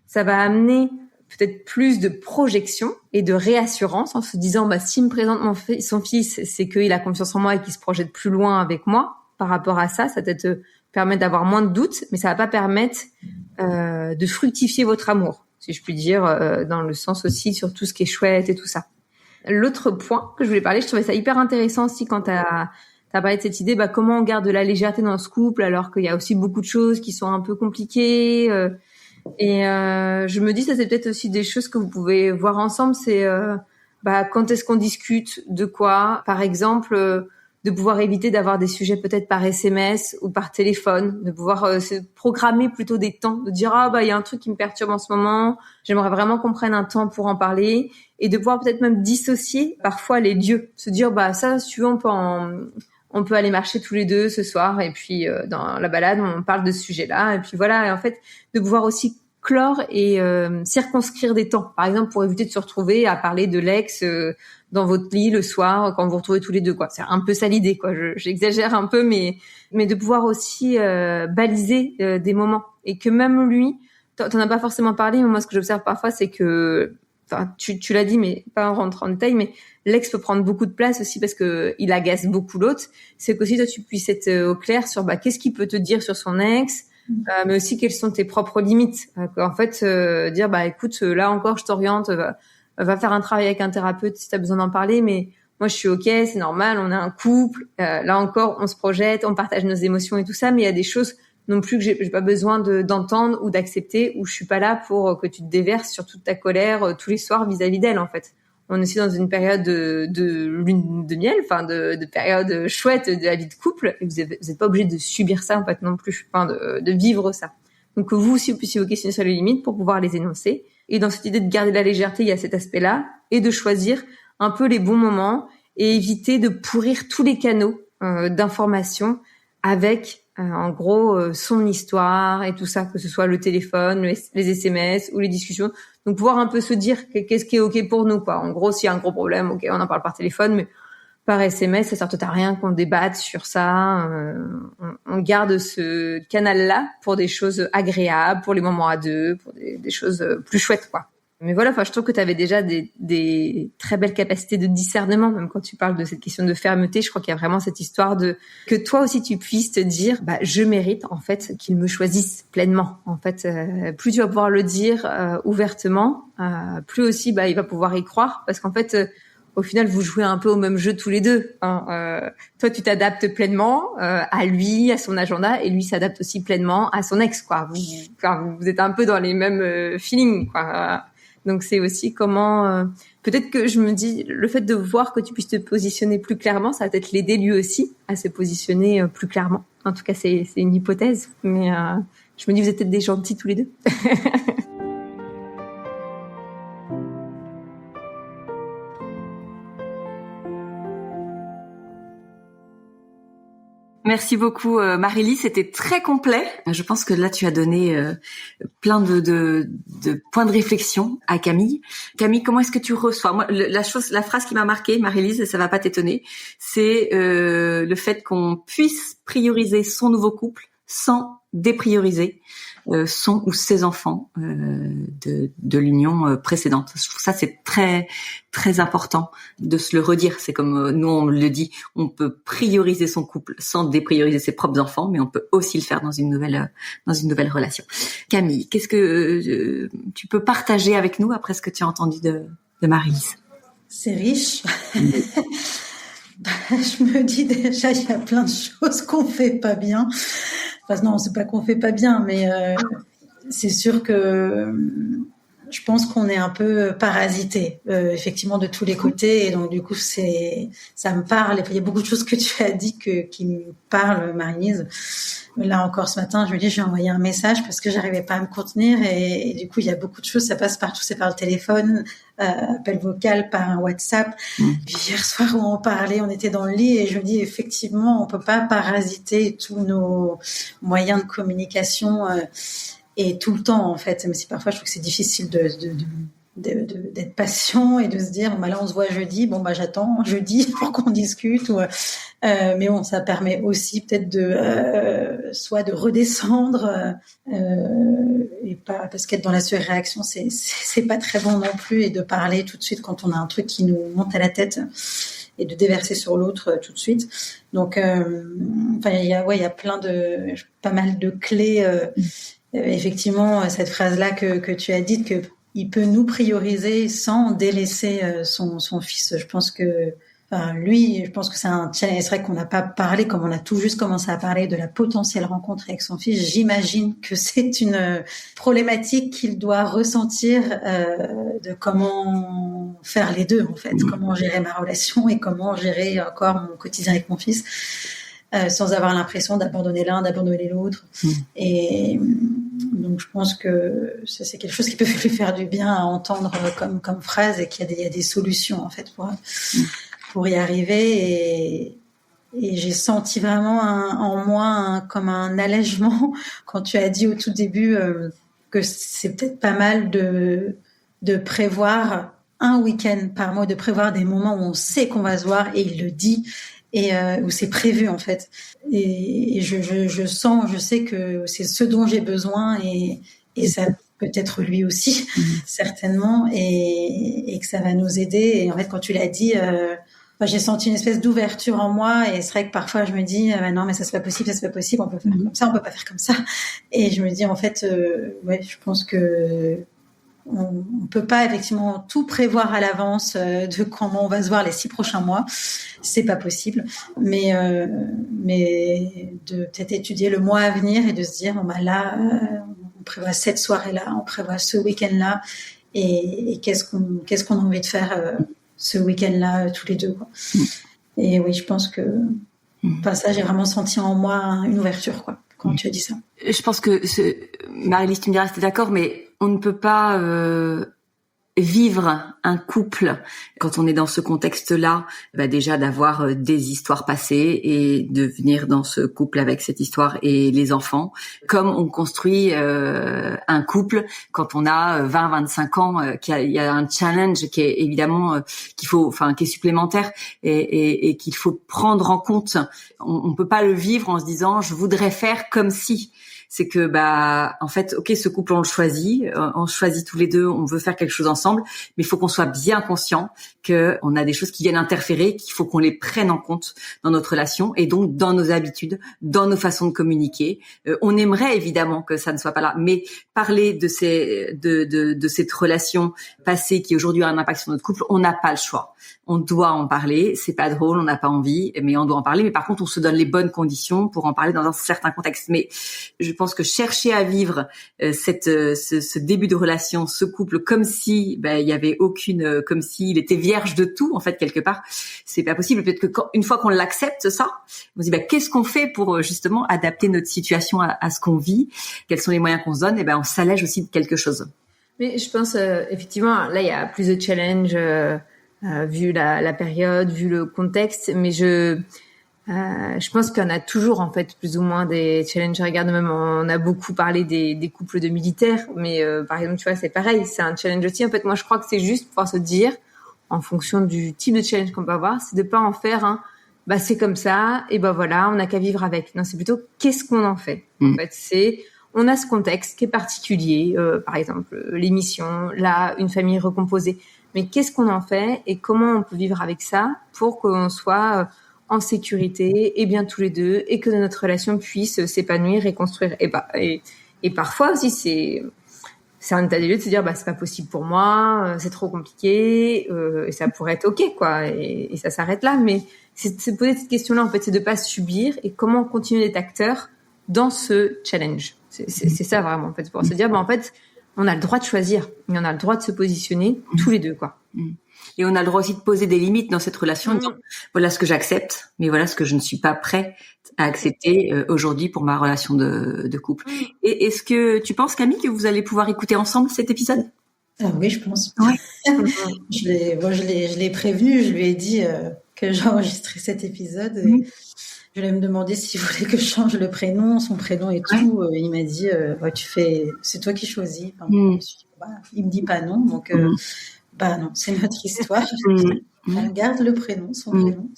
Ça va amener peut-être plus de projection et de réassurance en se disant s'il me présente son fils, c'est qu'il a confiance en moi et qu'il se projette plus loin avec moi par rapport à ça. Ça peut-être permettre d'avoir moins de doutes, mais ça va pas permettre de fructifier votre amour, si je puis dire, dans le sens aussi sur tout ce qui est chouette et tout ça. L'autre point que je voulais parler, je trouvais ça hyper intéressant aussi quand t'as parlé de cette idée, comment on garde de la légèreté dans ce couple alors qu'il y a aussi beaucoup de choses qui sont un peu compliquées. Et je me dis, ça c'est peut-être aussi des choses que vous pouvez voir ensemble. C'est quand est-ce qu'on discute de quoi, par exemple, de pouvoir éviter d'avoir des sujets peut-être par SMS ou par téléphone, de pouvoir se programmer plutôt des temps, de dire il y a un truc qui me perturbe en ce moment, j'aimerais vraiment qu'on prenne un temps pour en parler, et de pouvoir peut-être même dissocier parfois les lieux, se dire ça si tu veux on peut aller marcher tous les deux ce soir, et puis dans la balade on parle de ce sujet-là, et puis voilà. Et en fait de pouvoir aussi clore et circonscrire des temps, par exemple pour éviter de se retrouver à parler de l'ex dans votre lit le soir quand vous vous retrouvez tous les deux quoi. C'est un peu ça l'idée quoi. J'exagère un peu, mais de pouvoir aussi baliser des moments, et que même lui, t'en as pas forcément parlé, mais moi ce que j'observe parfois c'est que tu l'as dit, mais pas en rentrant en détail, mais l'ex peut prendre beaucoup de place aussi parce que il agace beaucoup l'autre. C'est qu'aussi toi tu puisses être au clair sur qu'est-ce qu'il peut te dire sur son ex, mais aussi quelles sont tes propres limites. En fait, dire écoute, là encore je t'oriente, va faire un travail avec un thérapeute si tu as besoin d'en parler, mais moi je suis ok, c'est normal, on est un couple, là encore on se projette, on partage nos émotions et tout ça, mais il y a des choses non plus que j'ai pas besoin d'entendre ou d'accepter, où je suis pas là pour que tu te déverses sur toute ta colère tous les soirs vis-à-vis d'elle en fait. On est aussi dans une période de lune de miel, de période chouette de la vie de couple, et vous êtes pas obligé de subir ça en fait non plus, de vivre ça. Donc que vous aussi vous puissiez vous questionner sur les limites pour pouvoir les énoncer. Et dans cette idée de garder la légèreté, il y a cet aspect-là, et de choisir un peu les bons moments et éviter de pourrir tous les canaux d'information avec en gros son histoire et tout ça, que ce soit le téléphone, les SMS ou les discussions. Donc pouvoir un peu se dire qu'est-ce qui est ok pour nous quoi. En gros, s'il y a un gros problème, ok, on en parle par téléphone, mais par SMS, ça sert peut-être à rien qu'on débatte sur ça. On garde ce canal-là pour des choses agréables, pour les moments à deux, pour des choses plus chouettes quoi. Mais voilà, je trouve que tu avais déjà des très belles capacités de discernement, même quand tu parles de cette question de fermeté. Je crois qu'il y a vraiment cette histoire de que toi aussi tu puisses te dire je mérite en fait qu'il me choisisse pleinement. En fait, plus tu vas pouvoir le dire ouvertement, plus aussi il va pouvoir y croire, parce qu'en fait au final vous jouez un peu au même jeu tous les deux. Toi tu t'adaptes pleinement à lui, à son agenda, et lui s'adapte aussi pleinement à son ex quoi. Vous êtes un peu dans les mêmes feelings quoi. Donc c'est aussi comment peut-être que je me dis, le fait de voir que tu puisses te positionner plus clairement, ça va peut-être l'aider lui aussi à se positionner plus clairement. En tout cas c'est une hypothèse, mais je me dis vous êtes peut-être des gentils tous les deux. Merci beaucoup Marie-Lise, c'était très complet. Je pense que là tu as donné plein de points de réflexion à Camille. Camille, comment est-ce que tu reçois? Moi, la phrase qui m'a marquée, Marie-Lise, et ça va pas t'étonner, c'est le fait qu'on puisse prioriser son nouveau couple sans déprioriser son ou ses enfants de l'union précédente. Je trouve ça c'est très très important de se le redire. C'est comme nous on le dit, on peut prioriser son couple sans déprioriser ses propres enfants, mais on peut aussi le faire dans une nouvelle relation. Camille, qu'est-ce que tu peux partager avec nous après ce que tu as entendu de Marie-Lise? C'est riche. Je me dis déjà, il y a plein de choses qu'on fait pas bien. Enfin, non, c'est pas qu'on fait pas bien, mais c'est sûr que je pense qu'on est un peu parasité, effectivement, de tous les côtés. Et donc, du coup, ça me parle. Il y a beaucoup de choses que tu as dit qui me parlent, Marie-Lise. Là encore, ce matin, je me dis, je vais envoyer un message parce que j'arrivais pas à me contenir. Et du coup, il y a beaucoup de choses. Ça passe partout. C'est par le téléphone, appel vocal, par un WhatsApp. Puis hier soir, où on parlait, on était dans le lit et je me dis, effectivement, on peut pas parasiter tous nos moyens de communication, et tout le temps, en fait. Même si parfois, je trouve que c'est difficile d'être patient et de se dire, là, on se voit jeudi. J'attends jeudi pour qu'on discute. Mais bon, ça permet aussi peut-être soit de redescendre, et pas, parce qu'être dans la surréaction, c'est pas très bon non plus, et de parler tout de suite quand on a un truc qui nous monte à la tête, et de déverser sur l'autre tout de suite. Donc, il y a pas mal de clés. Effectivement, cette phrase-là que tu as dite, que il peut nous prioriser sans délaisser son fils. Je pense que, je pense que c'est un challenge. C'est vrai qu'on n'a pas parlé, comme on a tout juste commencé à parler de la potentielle rencontre avec son fils. J'imagine que c'est une problématique qu'il doit ressentir, de comment faire les deux, en fait. Comment gérer ma relation et comment gérer encore mon quotidien avec mon fils, sans avoir l'impression d'abandonner l'un, d'abandonner l'autre. Et donc, je pense que c'est quelque chose qui peut lui faire du bien à entendre comme phrase, et qu'il y a des solutions, en fait, pour y arriver. Et j'ai senti vraiment en moi comme un allègement quand tu as dit au tout début que c'est peut-être pas mal de prévoir un week-end par mois, de prévoir des moments où on sait qu'on va se voir, et il le dit, et où c'est prévu, en fait. Et je sens, je sais que c'est ce dont j'ai besoin, et ça peut-être lui aussi, certainement, et que ça va nous aider. Et en fait, quand tu l'as dit, j'ai senti une espèce d'ouverture en moi, et c'est vrai que parfois je me dis, non, mais ça c'est pas possible, on peut faire comme ça, on peut pas faire comme ça. Et je me dis, en fait, je pense que on peut pas effectivement tout prévoir à l'avance, de comment on va se voir les 6 prochains mois, c'est pas possible, mais de peut-être étudier le mois à venir et de se dire, là, on prévoit cette soirée-là, on prévoit ce week-end-là, et qu'est-ce qu'on a envie de faire ce week-end-là tous les deux, quoi. Et oui, je pense que ça, j'ai vraiment senti en moi une ouverture, quoi, quand tu as dit ça. Je pense que Marie-Lise, tu me diras si t'es d'accord, mais on ne peut pas vivre un couple quand on est dans ce contexte-là, déjà d'avoir des histoires passées et de venir dans ce couple avec cette histoire et les enfants, comme on construit un couple quand on a 20-25 ans, il y a un challenge qui est évidemment qui est supplémentaire et qu'il faut prendre en compte. On peut pas le vivre en se disant je voudrais faire comme si. C'est que en fait, ok, ce couple on choisit tous les deux, on veut faire quelque chose ensemble, mais il faut qu'on soit bien conscient que on a des choses qui viennent interférer, qu'il faut qu'on les prenne en compte dans notre relation, et donc dans nos habitudes, dans nos façons de communiquer. On aimerait évidemment que ça ne soit pas là, mais parler de cette relation passée qui aujourd'hui a un impact sur notre couple, on n'a pas le choix. On doit en parler, c'est pas drôle, on n'a pas envie, mais on doit en parler. Mais par contre, on se donne les bonnes conditions pour en parler dans un certain contexte. Mais je pense que chercher à vivre ce début de relation, ce couple, comme si il y avait comme s'il était vierge de tout, en fait, quelque part, c'est pas possible. Peut-être que une fois qu'on l'accepte, ça, on se dit qu'est-ce qu'on fait pour justement adapter notre situation à ce qu'on vit, quels sont les moyens qu'on se donne, et on s'allège aussi de quelque chose. Mais je pense effectivement, là il y a plus de challenges. Vu la période, vu le contexte, mais je pense qu'on a toujours en fait plus ou moins des challenges. Regarde, même on a beaucoup parlé des couples de militaires, mais par exemple, tu vois, c'est pareil, c'est un challenge aussi. En fait, moi, je crois que c'est juste pouvoir se dire, en fonction du type de challenge qu'on peut avoir, c'est de pas en faire c'est comme ça, et voilà, on n'a qu'à vivre avec. Non, c'est plutôt qu'est-ce qu'on en fait. En fait, on a ce contexte qui est particulier, par exemple l'émission, là, une famille recomposée. Mais qu'est-ce qu'on en fait et comment on peut vivre avec ça pour qu'on soit en sécurité et bien tous les deux et que notre relation puisse s'épanouir et construire. Et parfois aussi, c'est un état des lieux de se dire c'est pas possible pour moi, c'est trop compliqué, et ça pourrait être ok quoi, et ça s'arrête là. Mais c'est poser cette question-là en fait, c'est de pas subir et comment continuer d'être acteur dans ce challenge. C'est ça vraiment en fait, pour se dire en fait on a le droit de choisir, mais on a le droit de se positionner tous les deux quoi. Et on a le droit aussi de poser des limites dans cette relation. Donc, voilà ce que j'accepte, mais voilà ce que je ne suis pas prête à accepter aujourd'hui pour ma relation de couple. Et est-ce que tu penses, Camille, que vous allez pouvoir écouter ensemble cet épisode? Oui, je pense. Ouais. Je l'ai prévenu, je lui ai dit que j'enregistrais cet épisode. Et je lui ai demandé s'il voulait que je change le prénom, son prénom et tout. Il m'a dit, c'est toi qui choisis. Enfin, il me dit pas non, donc non, c'est notre histoire. On garde le prénom, son prénom.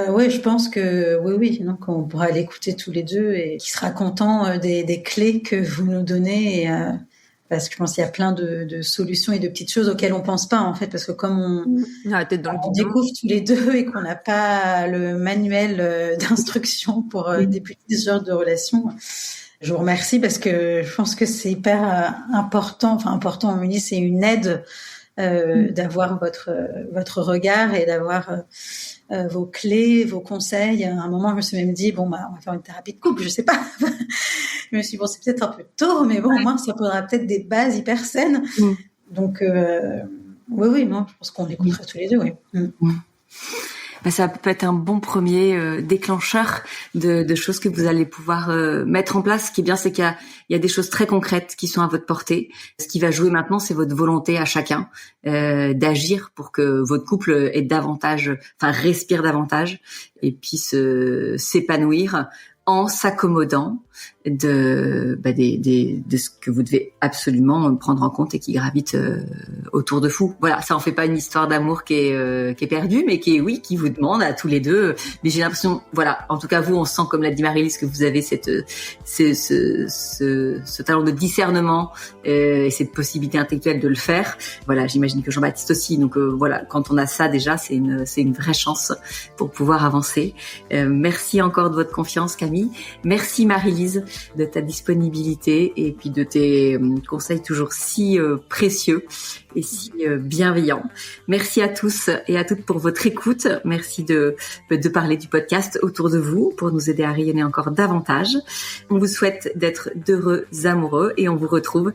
Oui, je pense que oui, donc on pourra l'écouter tous les deux et qu'il sera content des clés que vous nous donnez. Parce que je pense qu'il y a plein de solutions et de petites choses auxquelles on pense pas en fait, parce que comme on découvre tous les deux et qu'on n'a pas le manuel d'instruction pour débuter ce genre de relation. Je vous remercie parce que je pense que c'est hyper important. Enfin important, on me dit c'est une aide d'avoir votre regard et d'avoir vos clés, vos conseils. À un moment, je me suis même dit on va faire une thérapie de couple, je sais pas. Je me suis dit c'est peut-être un peu tôt, mais au moins ça posera peut-être des bases hyper saines. Donc oui, non, je pense qu'on l'écoutera tous les deux, oui. Ça peut être un bon premier déclencheur de choses que vous allez pouvoir mettre en place. Ce qui est bien, c'est qu'il y a des choses très concrètes qui sont à votre portée. Ce qui va jouer maintenant, c'est votre volonté à chacun d'agir pour que votre couple ait davantage, respire davantage et puisse s'épanouir en s'accommodant de ce que vous devez absolument prendre en compte et qui gravite autour de vous. Voilà, ça en fait pas une histoire d'amour qui est perdue, mais qui vous demande à tous les deux. Mais j'ai l'impression, en tout cas vous, on sent, comme l'a dit Marie-Lise, que vous avez ce talent de discernement et cette possibilité intellectuelle de le faire. Voilà, j'imagine que Jean-Baptiste aussi. Donc quand on a ça déjà, c'est une vraie chance pour pouvoir avancer. Merci encore de votre confiance, Camille. Merci Marie-Lise de ta disponibilité et puis de tes conseils toujours si précieux et si bienveillants. Merci à tous et à toutes pour votre écoute. Merci de parler du podcast autour de vous pour nous aider à rayonner encore davantage. On vous souhaite d'être d'heureux amoureux et on vous retrouve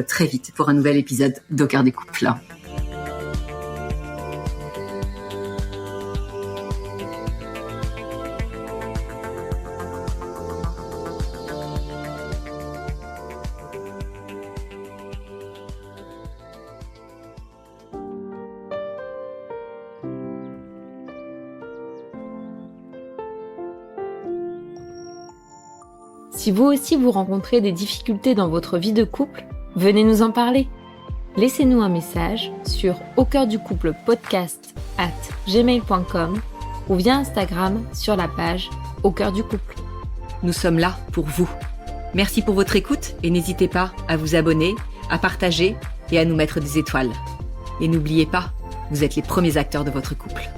très vite pour un nouvel épisode d'Au cœur des couples. Si vous aussi vous rencontrez des difficultés dans votre vie de couple, venez nous en parler. Laissez-nous un message sur aucoeurducouplepodcast@gmail.com ou via Instagram sur la page Au cœur du couple. Nous sommes là pour vous. Merci pour votre écoute et n'hésitez pas à vous abonner, à partager et à nous mettre des étoiles. Et n'oubliez pas, vous êtes les premiers acteurs de votre couple.